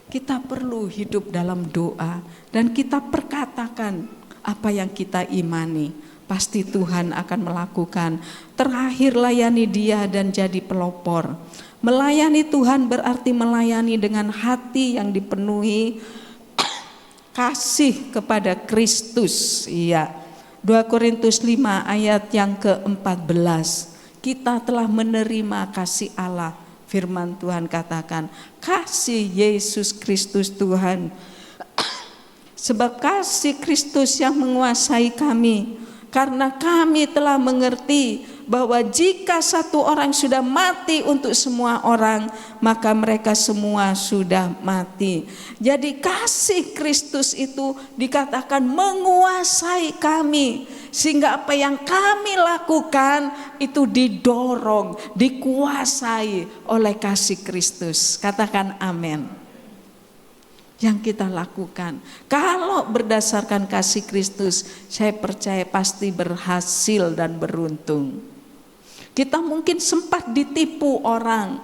Kita perlu hidup dalam doa dan kita perkatakan apa yang kita imani. Pasti Tuhan akan melakukan. Terakhir, layani Dia dan jadi pelopor. Melayani Tuhan berarti melayani dengan hati yang dipenuhi kasih kepada Kristus. Iya. 2 Korintus 5 ayat yang ke-14. Kita telah menerima kasih Allah. Firman Tuhan katakan, kasih Yesus Kristus Tuhan. Sebab kasih Kristus yang menguasai kami, karena kami telah mengerti bahwa jika satu orang sudah mati untuk semua orang, maka mereka semua sudah mati. Jadi kasih Kristus itu dikatakan menguasai kami, sehingga apa yang kami lakukan itu didorong, dikuasai oleh kasih Kristus. Katakan amin. Yang kita lakukan, kalau berdasarkan kasih Kristus, saya percaya pasti berhasil dan beruntung. Kita mungkin sempat ditipu orang.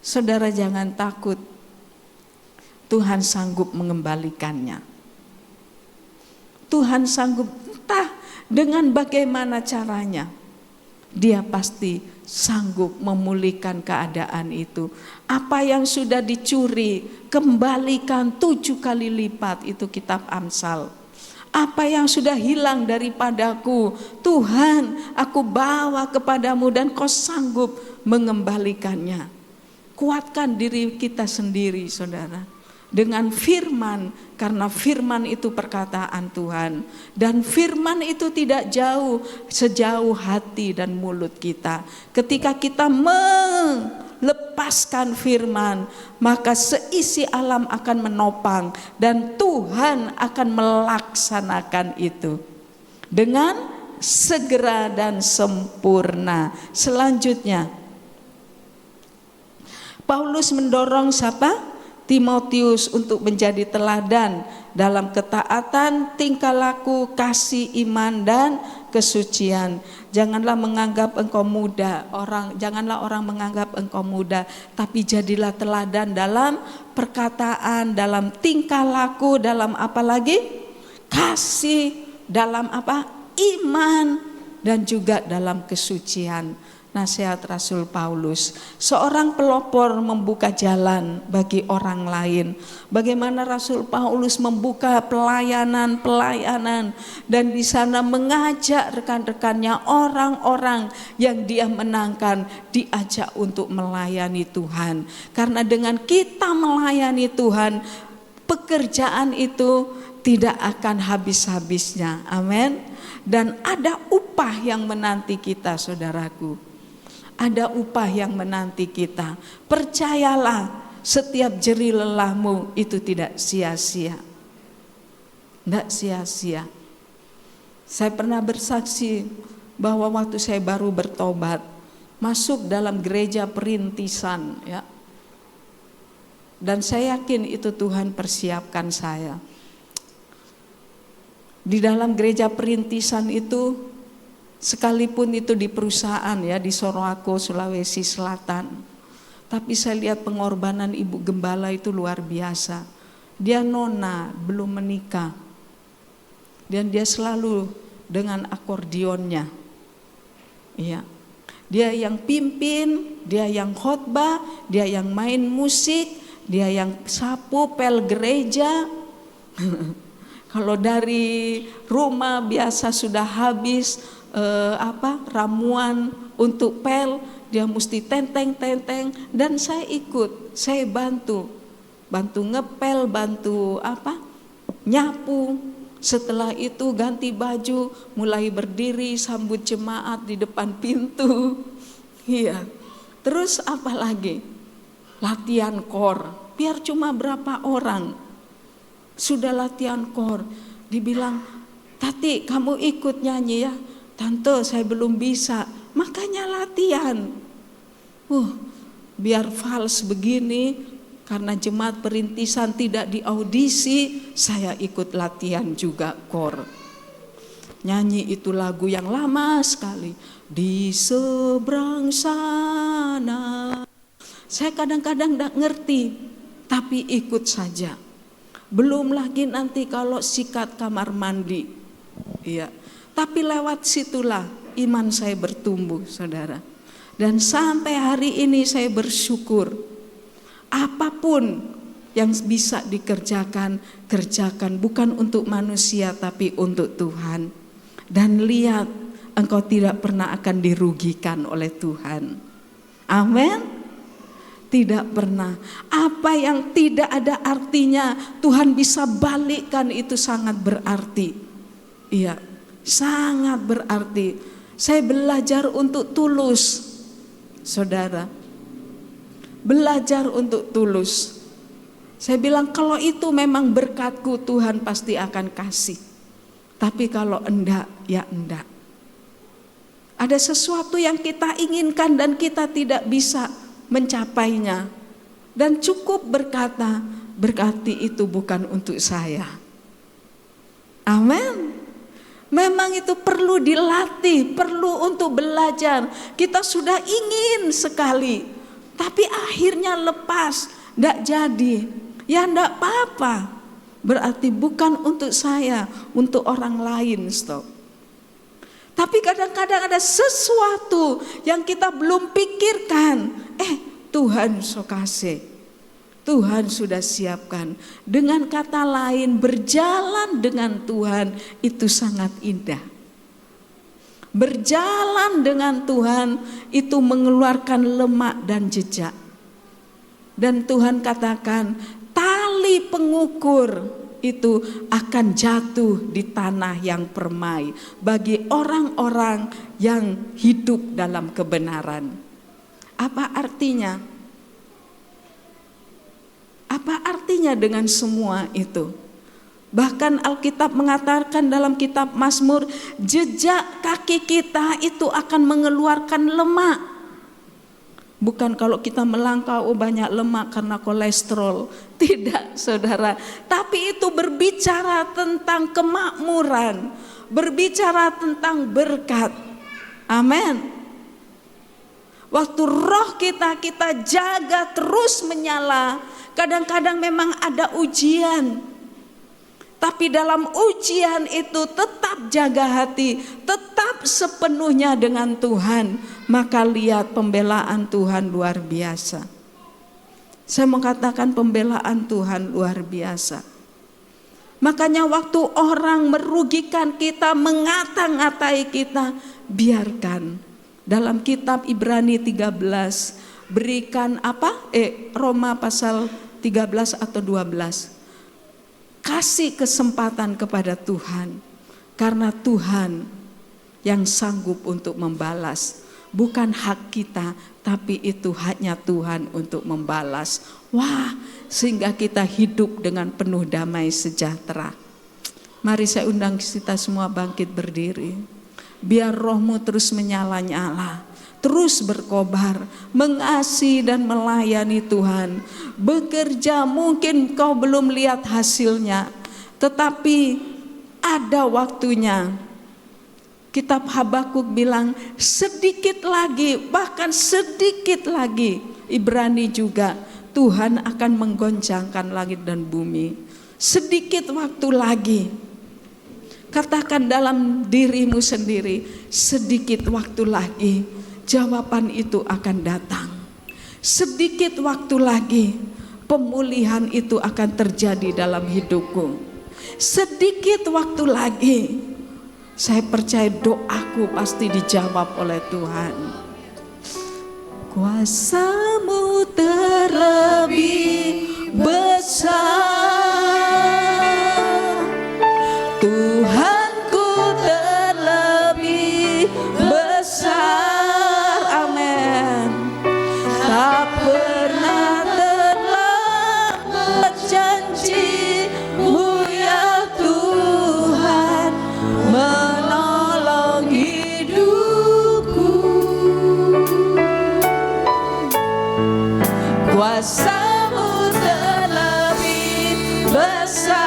Saudara jangan takut, Tuhan sanggup mengembalikannya. Tuhan sanggup, entah dengan bagaimana caranya, Dia pasti sanggup memulihkan keadaan itu. Apa yang sudah dicuri, kembalikan 7 kali lipat. Itu kitab Amsal. Apa yang sudah hilang daripadaku, Tuhan, aku bawa kepadamu dan kau sanggup mengembalikannya. Kuatkan diri kita sendiri, saudara, dengan firman, karena firman itu perkataan Tuhan, dan firman itu tidak jauh, sejauh hati dan mulut kita. Ketika kita lepaskan firman, maka seisi alam akan menopang dan Tuhan akan melaksanakan itu dengan segera dan sempurna. Selanjutnya, Paulus mendorong siapa? Timotius untuk menjadi teladan dalam ketaatan, tingkah laku, kasih, iman, dan kesucian. Janganlah menganggap engkau muda, janganlah orang menganggap engkau muda, tapi jadilah teladan dalam perkataan, dalam tingkah laku, dalam apa lagi? Kasih, dalam apa? Iman, dan juga dalam kesucian. Nasihat Rasul Paulus, seorang pelopor membuka jalan bagi orang lain. Bagaimana Rasul Paulus membuka pelayanan dan di sana mengajak rekan-rekannya, orang-orang yang dia menangkan, diajak untuk melayani Tuhan. Karena dengan kita melayani Tuhan, pekerjaan itu tidak akan habis-habisnya. Amin. Dan ada upah yang menanti kita, saudaraku. Ada upah yang menanti kita. Percayalah, setiap jerih lelahmu itu tidak sia-sia. Tidak sia-sia. Saya pernah bersaksi bahwa waktu saya baru bertobat, masuk dalam gereja perintisan, ya. Dan saya yakin itu Tuhan persiapkan saya. Di dalam gereja perintisan itu, sekalipun itu di perusahaan, ya, di Sorowako, Sulawesi Selatan, tapi saya lihat pengorbanan Ibu Gembala itu luar biasa. Dia nona, belum menikah, dan dia selalu dengan akordionnya, iya. Dia yang pimpin, dia yang khotbah, dia yang main musik, dia yang sapu pel gereja. Kalau dari rumah biasa sudah habis ramuan untuk pel, dia mesti tenteng, dan saya ikut, saya bantu ngepel, bantu nyapu. Setelah itu ganti baju, mulai berdiri sambut jemaat di depan pintu. Iya. Terus apa lagi? Latihan kor. Biar cuma berapa orang. Sudah latihan kor, dibilang, "Tati, kamu ikut nyanyi ya." "Tante, saya belum bisa." "Makanya latihan." Biar fals begini, karena jemaat perintisan tidak diaudisi, saya ikut latihan juga kor. Nyanyi itu lagu yang lama sekali. Di seberang sana. Saya kadang-kadang tidak ngerti, tapi ikut saja. Belum lagi nanti kalau sikat kamar mandi, iya. Tapi lewat situlah iman saya bertumbuh, saudara. Dan sampai hari ini saya bersyukur. Apapun yang bisa dikerjakan, kerjakan bukan untuk manusia tapi untuk Tuhan. Dan lihat, engkau tidak pernah akan dirugikan oleh Tuhan. Amin. Tidak pernah. Apa yang tidak ada artinya, Tuhan bisa balikkan, itu sangat berarti. Iya, sangat berarti. Saya belajar untuk tulus, saudara. Belajar untuk tulus. Saya bilang kalau itu memang berkatku, Tuhan pasti akan kasih. Tapi kalau enggak, ya enggak. Ada sesuatu yang kita inginkan dan kita tidak bisa mencapainya, dan cukup berkata, berarti itu bukan untuk saya. Amin. Memang itu perlu dilatih, perlu untuk belajar. Kita sudah ingin sekali, tapi akhirnya lepas, tidak jadi. Ya tidak apa-apa, berarti bukan untuk saya, untuk orang lain. Stop. Tapi kadang-kadang ada sesuatu yang kita belum pikirkan. Tuhan sokase, Tuhan sudah siapkan. Dengan kata lain, berjalan dengan Tuhan itu sangat indah. Berjalan dengan Tuhan itu mengeluarkan lemak dan jejak. Dan Tuhan katakan, tali pengukur itu akan jatuh di tanah yang permai bagi orang-orang yang hidup dalam kebenaran. Apa artinya? Apa artinya dengan semua itu? Bahkan Alkitab mengatakan dalam kitab Mazmur, jejak kaki kita itu akan mengeluarkan lemak. Bukan kalau kita melangkah, oh banyak lemak karena kolesterol. Tidak, saudara. Tapi itu berbicara tentang kemakmuran, berbicara tentang berkat. Amin. Waktu roh kita jaga terus menyala. Kadang-kadang memang ada ujian, tapi dalam ujian itu tetap jaga hati, tetap sepenuhnya dengan Tuhan. Maka lihat pembelaan Tuhan luar biasa. Saya mau katakan pembelaan Tuhan luar biasa. Makanya waktu orang merugikan kita, mengata-ngatai kita, biarkan. Dalam kitab Ibrani 13, berikan apa? Roma pasal 13 atau 12. Kasih kesempatan kepada Tuhan, karena Tuhan yang sanggup untuk membalas. Bukan hak kita, tapi itu haknya Tuhan untuk membalas. Wah, sehingga kita hidup dengan penuh damai sejahtera. Mari saya undang kita semua bangkit berdiri. Biar rohmu terus menyala-nyala, terus berkobar, mengasihi dan melayani Tuhan. Bekerja, mungkin kau belum lihat hasilnya, tetapi ada waktunya. Kitab Habakuk bilang sedikit lagi, bahkan sedikit lagi. Ibrani juga, Tuhan akan menggoncangkan langit dan bumi. Sedikit waktu lagi. Katakan dalam dirimu sendiri, sedikit waktu lagi jawaban itu akan datang. Sedikit waktu lagi pemulihan itu akan terjadi dalam hidupku. Sedikit waktu lagi, saya percaya doaku pasti dijawab oleh Tuhan. Kuasamu terlebih besar, Tuhanku terlebih besar, amin. Tak pernah terlambat janji-Mu ya Tuhan, menolong hidupku. Kuasa-Mu terlebih besar,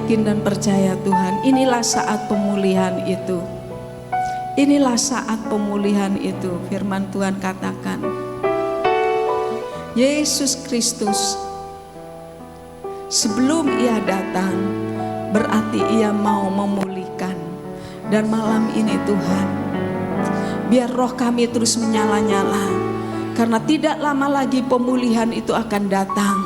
yakin dan percaya Tuhan, inilah saat pemulihan itu. Inilah saat pemulihan itu. Firman Tuhan katakan, Yesus Kristus sebelum ia datang, berarti ia mau memulihkan. Dan malam ini Tuhan, biar roh kami terus menyala-nyala, karena tidak lama lagi pemulihan itu akan datang.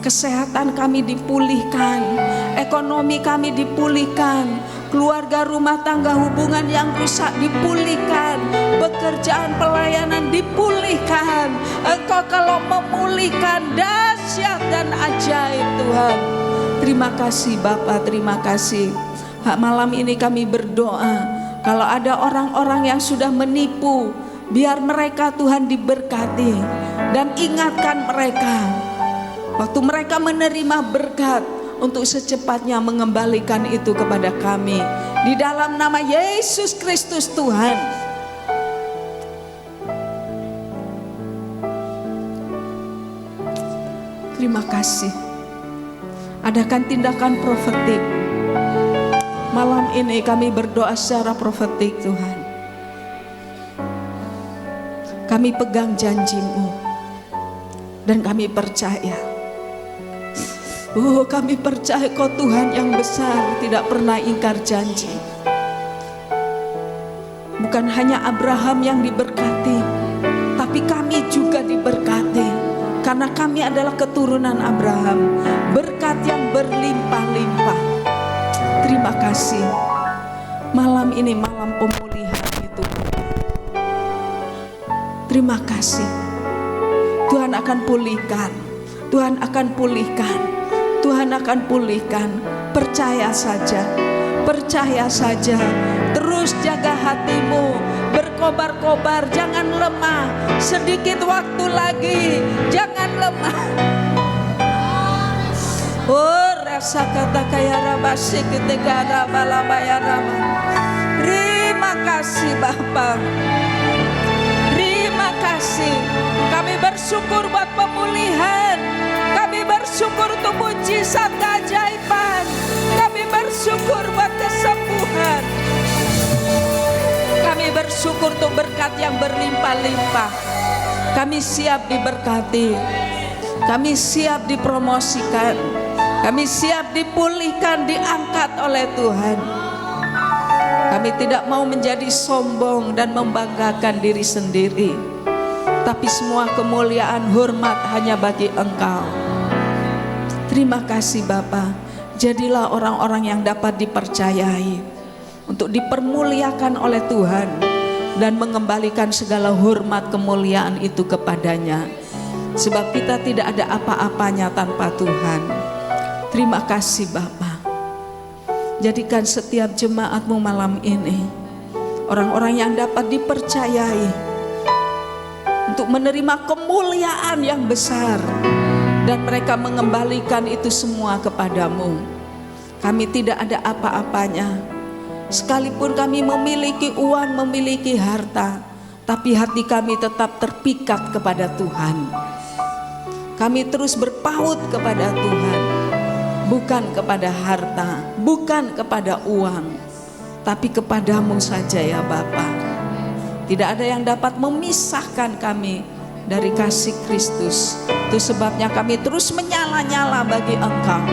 Kesehatan kami dipulihkan, ekonomi kami dipulihkan, keluarga, rumah tangga, hubungan yang rusak dipulihkan, pekerjaan, pelayanan dipulihkan. Engkau kalau memulihkan dahsyat dan ajaib Tuhan. Terima kasih Bapa, terima kasih. Malam ini kami berdoa, kalau ada orang-orang yang sudah menipu, biar mereka Tuhan diberkati. Dan ingatkan mereka, waktu mereka menerima berkat, untuk secepatnya mengembalikan itu kepada kami. Di dalam nama Yesus Kristus Tuhan. Terima kasih. Adakan tindakan profetik. Malam ini kami berdoa secara profetik Tuhan. Kami pegang janji-Mu. Dan kami percaya. Kami percaya Kau Tuhan yang besar, tidak pernah ingkar janji. Bukan hanya Abraham yang diberkati, tapi kami juga diberkati. Karena kami adalah keturunan Abraham, berkat yang berlimpah-limpah. Terima kasih. Malam ini malam pemulihan itu. Terima kasih. Tuhan akan pulihkan. Tuhan akan pulihkan. Tuhan akan pulihkan. Percaya saja. Percaya saja. Terus jaga hatimu. Berkobar-kobar. Jangan lemah. Sedikit waktu lagi. Jangan lemah. Oh, rasa kata kaya rabasi ketika rabalabaya rama. Terima kasih Bapa. Terima kasih. Kami bersyukur buat pemulihan. Kami bersyukur untuk mujizat keajaiban. Kami bersyukur buat kesembuhan. Kami bersyukur untuk berkat yang berlimpah-limpah. Kami siap diberkati. Kami siap dipromosikan. Kami siap dipulihkan, diangkat oleh Tuhan. Kami tidak mau menjadi sombong dan membanggakan diri sendiri. Tapi semua kemuliaan, hormat hanya bagi Engkau. Terima kasih Bapa. Jadilah orang-orang yang dapat dipercayai untuk dipermuliakan oleh Tuhan dan mengembalikan segala hormat kemuliaan itu kepadanya. Sebab kita tidak ada apa-apanya tanpa Tuhan. Terima kasih Bapa. Jadikan setiap jemaat-Mu malam ini orang-orang yang dapat dipercayai untuk menerima kemuliaan yang besar, dan mereka mengembalikan itu semua kepadamu. Kami tidak ada apa-apanya, sekalipun kami memiliki uang, memiliki harta, tapi hati kami tetap terpikat kepada Tuhan. Kami terus berpaut kepada Tuhan, bukan kepada harta, bukan kepada uang, tapi kepadamu saja ya Bapa. Tidak ada yang dapat memisahkan kami dari kasih Kristus. Itu sebabnya kami terus menyala-nyala bagi Engkau.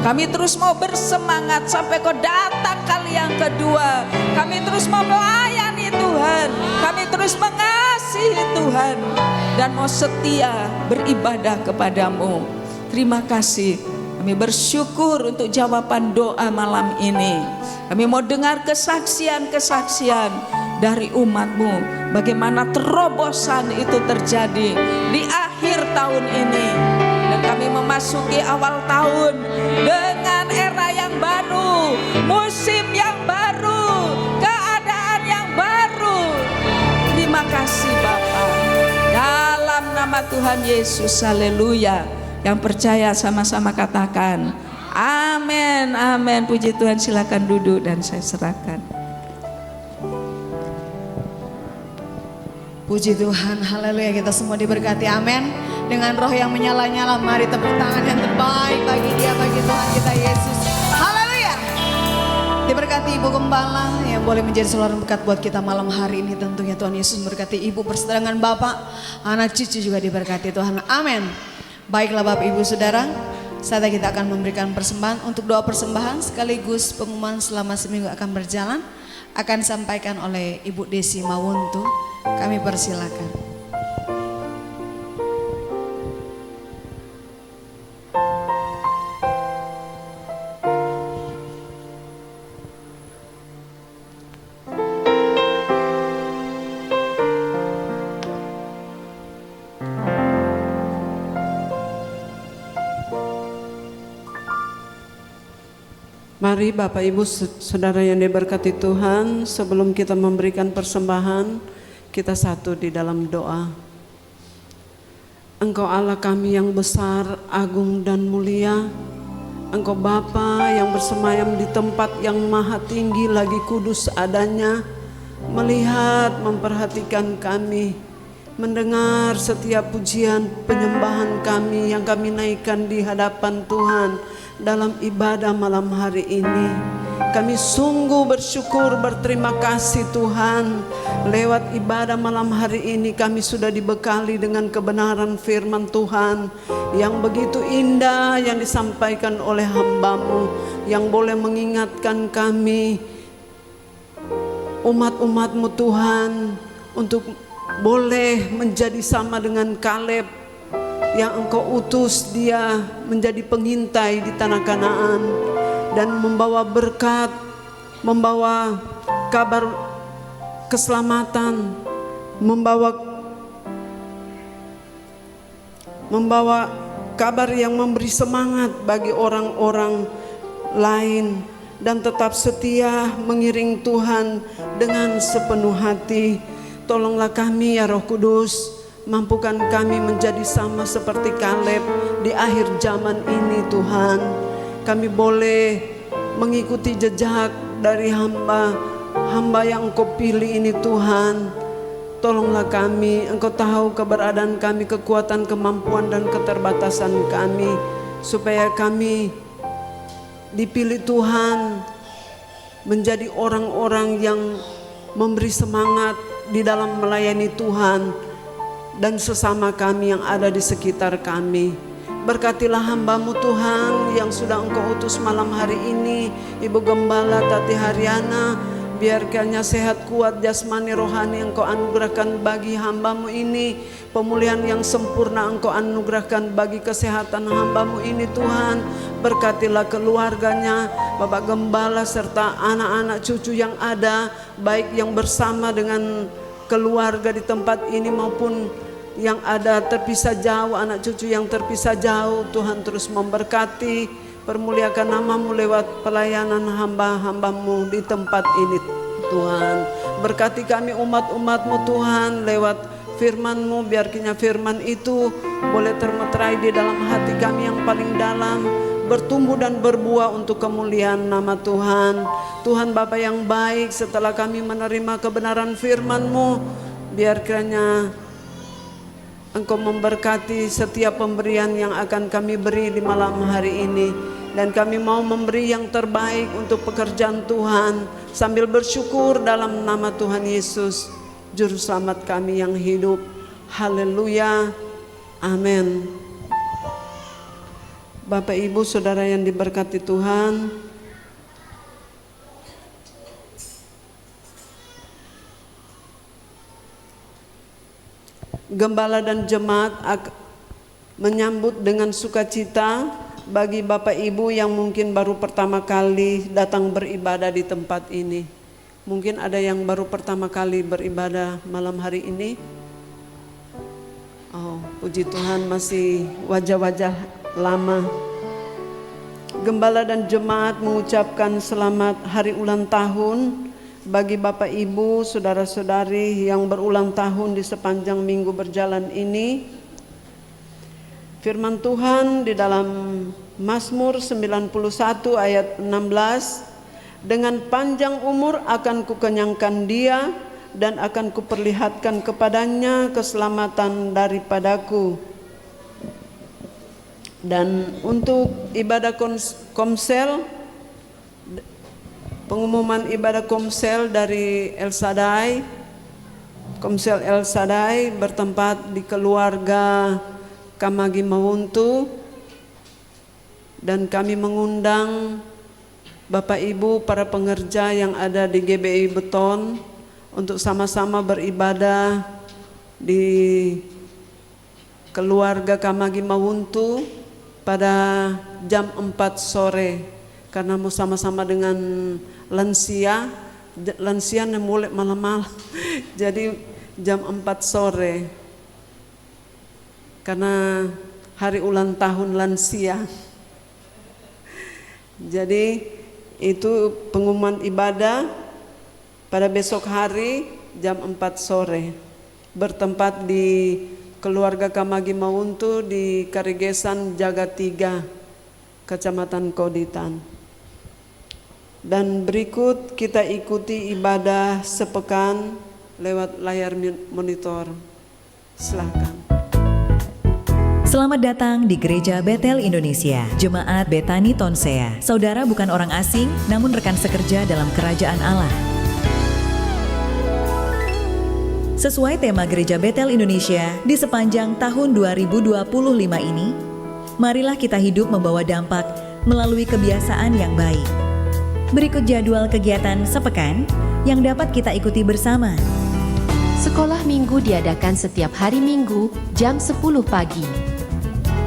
Kami terus mau bersemangat sampai Kau datang kali yang kedua. Kami terus mau melayani Tuhan. Kami terus mengasihi Tuhan. Dan mau setia beribadah kepadamu. Terima kasih. Kami bersyukur untuk jawaban doa malam ini. Kami mau dengar kesaksian-kesaksian dari umat-Mu, bagaimana terobosan itu terjadi di akhir tahun ini. Dan kami memasuki awal tahun dengan era yang baru, musim yang baru, keadaan yang baru. Terima kasih Bapa. Dalam nama Tuhan Yesus, haleluya. Yang percaya sama-sama katakan amin, amin. Puji Tuhan, silakan duduk dan saya serahkan. Puji Tuhan, haleluya. Kita semua diberkati, amin. Dengan roh yang menyala-nyala, mari tepuk tangan yang terbaik bagi Dia, bagi Tuhan kita Yesus. memberkati Ibu Gembala yang boleh menjadi saluran berkat buat kita malam hari ini. Tentunya Tuhan Yesus memberkati Ibu berserta dengan Bapak, anak cucu juga diberkati Tuhan. Amin. Baiklah Bapak Ibu Saudara, saatnya kita akan memberikan persembahan. Untuk doa persembahan sekaligus pengumuman selama seminggu akan berjalan akan disampaikan oleh Ibu Desi Mawuntu. Kami persilakan. Mari Bapak Ibu Saudara yang diberkati Tuhan, sebelum kita memberikan persembahan, kita satu di dalam doa. Engkau Allah kami yang besar, agung dan mulia. Engkau Bapa yang bersemayam di tempat yang maha tinggi lagi kudus adanya, melihat, memperhatikan kami, mendengar setiap pujian penyembahan kami yang kami naikkan di hadapan Tuhan dalam ibadah malam hari ini. Kami sungguh bersyukur, berterima kasih Tuhan. Lewat ibadah malam hari ini kami sudah dibekali dengan kebenaran firman Tuhan yang begitu indah yang disampaikan oleh hamba-Mu, yang boleh mengingatkan kami umat-umat-Mu Tuhan untuk boleh menjadi sama dengan Kaleb yang Engkau utus dia menjadi pengintai di tanah Kanaan dan membawa berkat, membawa kabar keselamatan, membawa kabar yang memberi semangat bagi orang-orang lain, dan tetap setia mengiring Tuhan dengan sepenuh hati. Tolonglah kami ya Roh Kudus, mampukan kami menjadi sama seperti Kaleb di akhir zaman ini Tuhan. Kami boleh mengikuti jejak dari hamba yang Engkau pilih ini Tuhan. Tolonglah kami, Engkau tahu keberadaan kami, kekuatan, kemampuan dan keterbatasan kami, supaya kami dipilih Tuhan menjadi orang-orang yang memberi semangat di dalam melayani Tuhan dan sesama kami yang ada di sekitar kami. Berkatilah hamba-Mu Tuhan yang sudah Engkau utus malam hari ini, Ibu Gembala Tati Haryana. Biarkannya sehat kuat jasmani rohani Engkau anugerahkan bagi hamba-Mu ini. Pemulihan yang sempurna Engkau anugerahkan bagi kesehatan hamba-Mu ini Tuhan. Berkatilah keluarganya, Bapak Gembala serta anak-anak cucu yang ada, baik yang bersama dengan keluarga di tempat ini maupun yang ada terpisah jauh, anak cucu yang terpisah jauh. Tuhan terus memberkati, permuliakan nama-Mu lewat pelayanan hamba-hamba-Mu di tempat ini Tuhan. Berkati kami umat-umat-Mu Tuhan lewat firman-Mu. Biar kiranya firman itu boleh termeterai di dalam hati kami yang paling dalam, bertumbuh dan berbuah untuk kemuliaan nama Tuhan. Tuhan Bapa yang baik, setelah kami menerima kebenaran firman-Mu, biar kiranya Engkau memberkati setiap pemberian yang akan kami beri di malam hari ini. Dan kami mau memberi yang terbaik untuk pekerjaan Tuhan, sambil bersyukur dalam nama Tuhan Yesus, Juru Selamat kami yang hidup. Haleluya, amin. Bapak Ibu Saudara yang diberkati Tuhan, Gembala dan jemaat menyambut dengan sukacita bagi Bapak Ibu yang mungkin baru pertama kali datang beribadah di tempat ini. Mungkin ada yang baru pertama kali beribadah malam hari ini. Oh, puji Tuhan, masih wajah-wajah lama. Gembala dan jemaat mengucapkan selamat hari ulang tahun bagi Bapak Ibu, saudara-saudari yang berulang tahun di sepanjang minggu berjalan ini. Firman Tuhan di dalam Mazmur 91 ayat 16, dengan panjang umur akan kukenyangkan dia dan akan kuperlihatkan kepadanya keselamatan daripadaku. Dan untuk ibadah komsel pengumuman ibadah Komsel dari El Shaddai. Komsel El Shaddai bertempat di keluarga Kamagi Mawuntu, dan kami mengundang Bapak Ibu para pengerja yang ada di GBI Beton untuk sama-sama beribadah di keluarga Kamagi Mawuntu pada jam 4 sore, karena mau sama-sama dengan lansia mulai malam-malam jadi jam 4 sore karena hari ulang tahun lansia. Jadi itu pengumuman ibadah pada besok hari jam 4 sore, bertempat di keluarga Kamagi Mawuntu di Karigesan Jaga 3, Kecamatan Koditan. Dan berikut kita ikuti ibadah sepekan lewat layar monitor. Silakan. Selamat datang di Gereja Betel Indonesia, Jemaat Betani Tonsea. Saudara bukan orang asing, namun rekan sekerja dalam kerajaan Allah. Sesuai tema Gereja Betel Indonesia di sepanjang tahun 2025 ini, marilah kita hidup membawa dampak melalui kebiasaan yang baik. Berikut jadwal kegiatan sepekan yang dapat kita ikuti bersama. Sekolah minggu diadakan setiap hari Minggu jam 10 pagi.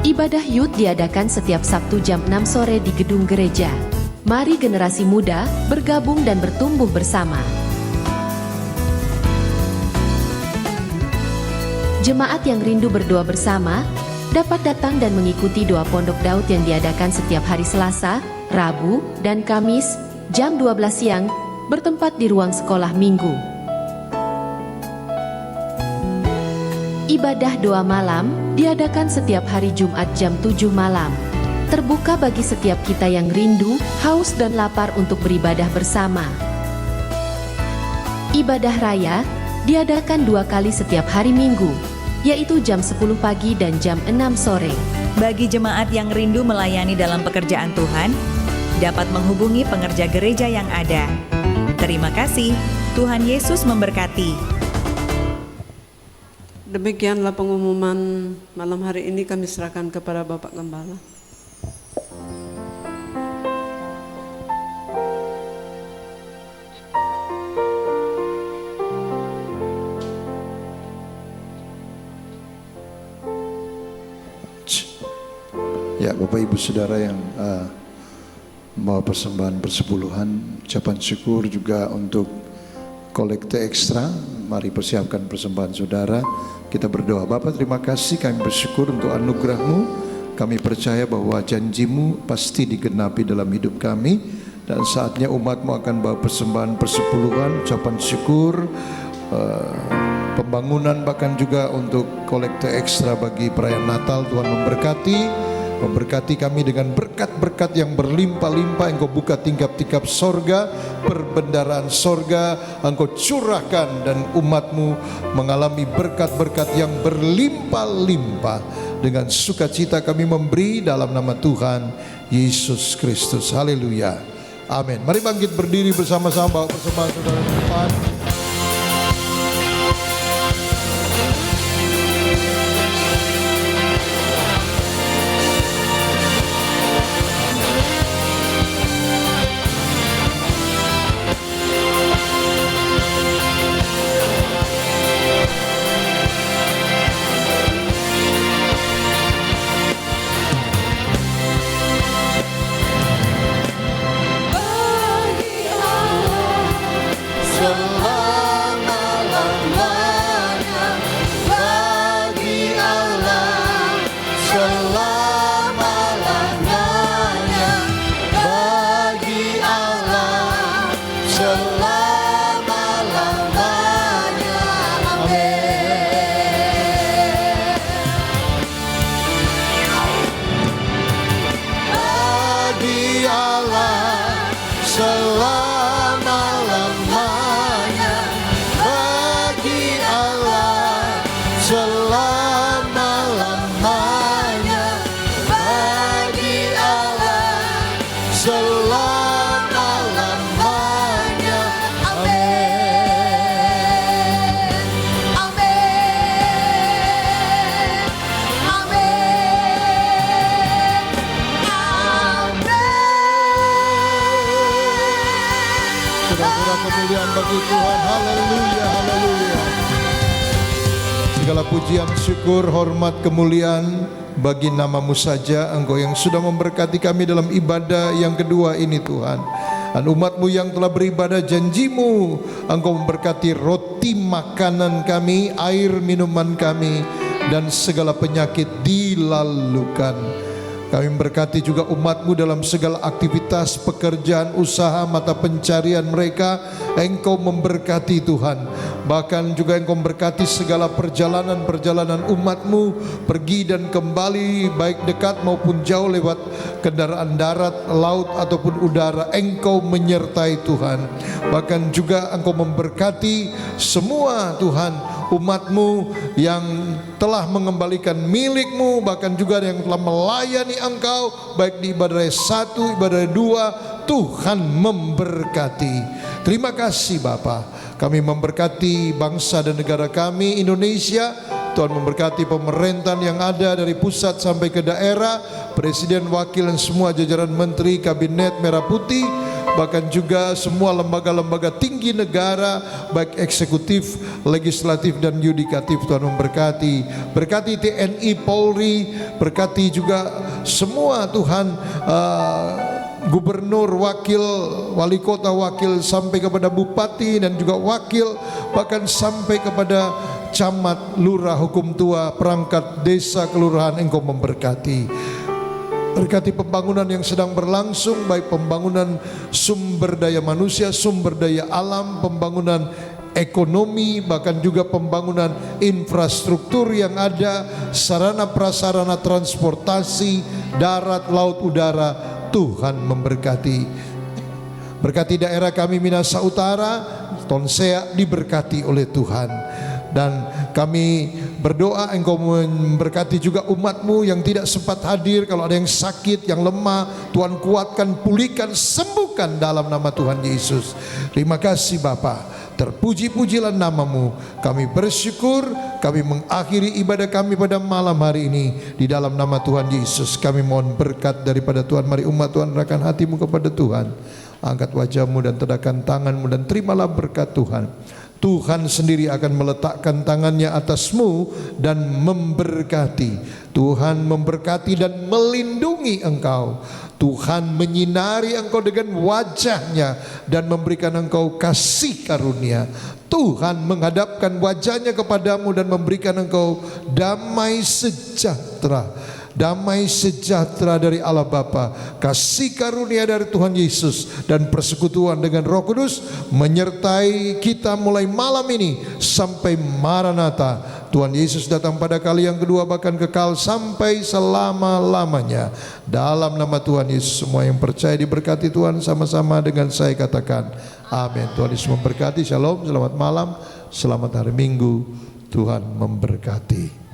Ibadah Youth diadakan setiap Sabtu jam 6 sore di gedung gereja. Mari generasi muda bergabung dan bertumbuh bersama. Jemaat yang rindu berdoa bersama dapat datang dan mengikuti doa Pondok Daud yang diadakan setiap hari Selasa, Rabu, dan Kamis jam 12 siang bertempat di ruang sekolah minggu. Ibadah doa malam diadakan setiap hari Jumat jam 7 malam. Terbuka bagi setiap kita yang rindu, haus dan lapar untuk beribadah bersama. Ibadah raya diadakan 2 kali setiap hari Minggu, yaitu jam 10 pagi dan jam 6 sore. Bagi jemaat yang rindu melayani dalam pekerjaan Tuhan, dapat menghubungi pengerja gereja yang ada. Terima kasih, Tuhan Yesus memberkati. Demikianlah pengumuman malam hari ini, kami serahkan kepada Bapak Gembala. Ya, Bapak Ibu Saudara yang membawa persembahan persepuluhan, ucapan syukur juga untuk kolekte ekstra. Mari persiapkan persembahan saudara. Kita berdoa. Bapa, terima kasih, kami bersyukur untuk anugerah-Mu. Kami percaya bahwa janji-Mu pasti digenapi dalam hidup kami, dan saatnya umat-Mu akan bawa persembahan persepuluhan, ucapan syukur, pembangunan, bahkan juga untuk kolekte ekstra bagi perayaan Natal. Tuhan memberkati kami dengan berkat-berkat yang berlimpah-limpah. Engkau buka tingkap-tingkap sorga, perbendaharaan sorga Engkau curahkan, dan umat-Mu mengalami berkat-berkat yang berlimpah-limpah. Dengan sukacita kami memberi dalam nama Tuhan Yesus Kristus. Haleluya, amin. Mari bangkit berdiri bersama-sama, bawa persembahan saudara ke depan. Selama-lamanya Pura-pura kemuliaan bagi Tuhan. Haleluya, haleluya. Segala pujian, syukur, hormat, kemuliaan bagi nama-Mu saja. Engkau yang sudah memberkati kami dalam ibadah yang kedua ini Tuhan. Dan umat-Mu yang telah beribadah, janji-Mu Engkau memberkati roti makanan kami, air minuman kami, dan segala penyakit dilalukan. Kami memberkati juga umat-Mu dalam segala aktivitas, pekerjaan, usaha, mata pencarian mereka. Engkau memberkati Tuhan. Bahkan juga Engkau memberkati segala perjalanan-perjalanan umat-Mu pergi dan kembali, baik dekat maupun jauh lewat kendaraan darat, laut ataupun udara. Engkau menyertai Tuhan. Bahkan juga Engkau memberkati semua Tuhan umat-Mu yang telah mengembalikan milik-Mu, bahkan juga yang telah melayani Engkau baik di ibadah 1, ibadah 2. Tuhan memberkati. Terima kasih Bapa. Kami memberkati bangsa dan negara kami Indonesia. Tuhan memberkati pemerintahan yang ada dari pusat sampai ke daerah, presiden, wakil, dan semua jajaran menteri, kabinet merah putih, bahkan juga semua lembaga-lembaga tinggi negara, baik eksekutif, legislatif, dan yudikatif. Tuhan memberkati. Berkati TNI, Polri, berkati juga semua Tuhan, gubernur, wakil, wali kota, wakil, sampai kepada bupati dan juga wakil, bahkan sampai kepada camat, lurah, hukum tua, perangkat desa, kelurahan. Engkau memberkati. Berkati pembangunan yang sedang berlangsung, baik pembangunan sumber daya manusia, sumber daya alam, pembangunan ekonomi, bahkan juga pembangunan infrastruktur yang ada, sarana prasarana transportasi, darat, laut, udara. Tuhan memberkati. Berkati daerah kami Minahasa Utara, Tonsea diberkati oleh Tuhan. Dan kami berdoa Engkau memberkati juga umat-Mu yang tidak sempat hadir. Kalau ada yang sakit, yang lemah, Tuhan kuatkan, pulihkan, sembuhkan dalam nama Tuhan Yesus. Terima kasih Bapa. Terpuji-pujilah nama-Mu. Kami bersyukur. Kami mengakhiri ibadah kami pada malam hari ini di dalam nama Tuhan Yesus. Kami mohon berkat daripada Tuhan. Mari umat Tuhan rendahkan hatimu kepada Tuhan. Angkat wajahmu dan tadahkan tanganmu dan terimalah berkat Tuhan. Tuhan sendiri akan meletakkan tangannya atasmu dan memberkati. Tuhan memberkati dan melindungi engkau. Tuhan menyinari engkau dengan wajahnya dan memberikan engkau kasih karunia. Tuhan menghadapkan wajahnya kepadamu dan memberikan engkau damai sejahtera. Damai sejahtera dari Allah Bapa, kasih karunia dari Tuhan Yesus, dan persekutuan dengan Roh Kudus menyertai kita mulai malam ini sampai Maranatha. Tuhan Yesus datang pada kali yang kedua, bahkan kekal sampai selama-lamanya. Dalam nama Tuhan Yesus, semua yang percaya diberkati Tuhan. Sama-sama dengan saya katakan amin. Tuhan Yesus memberkati. Shalom, selamat malam, selamat hari Minggu. Tuhan memberkati.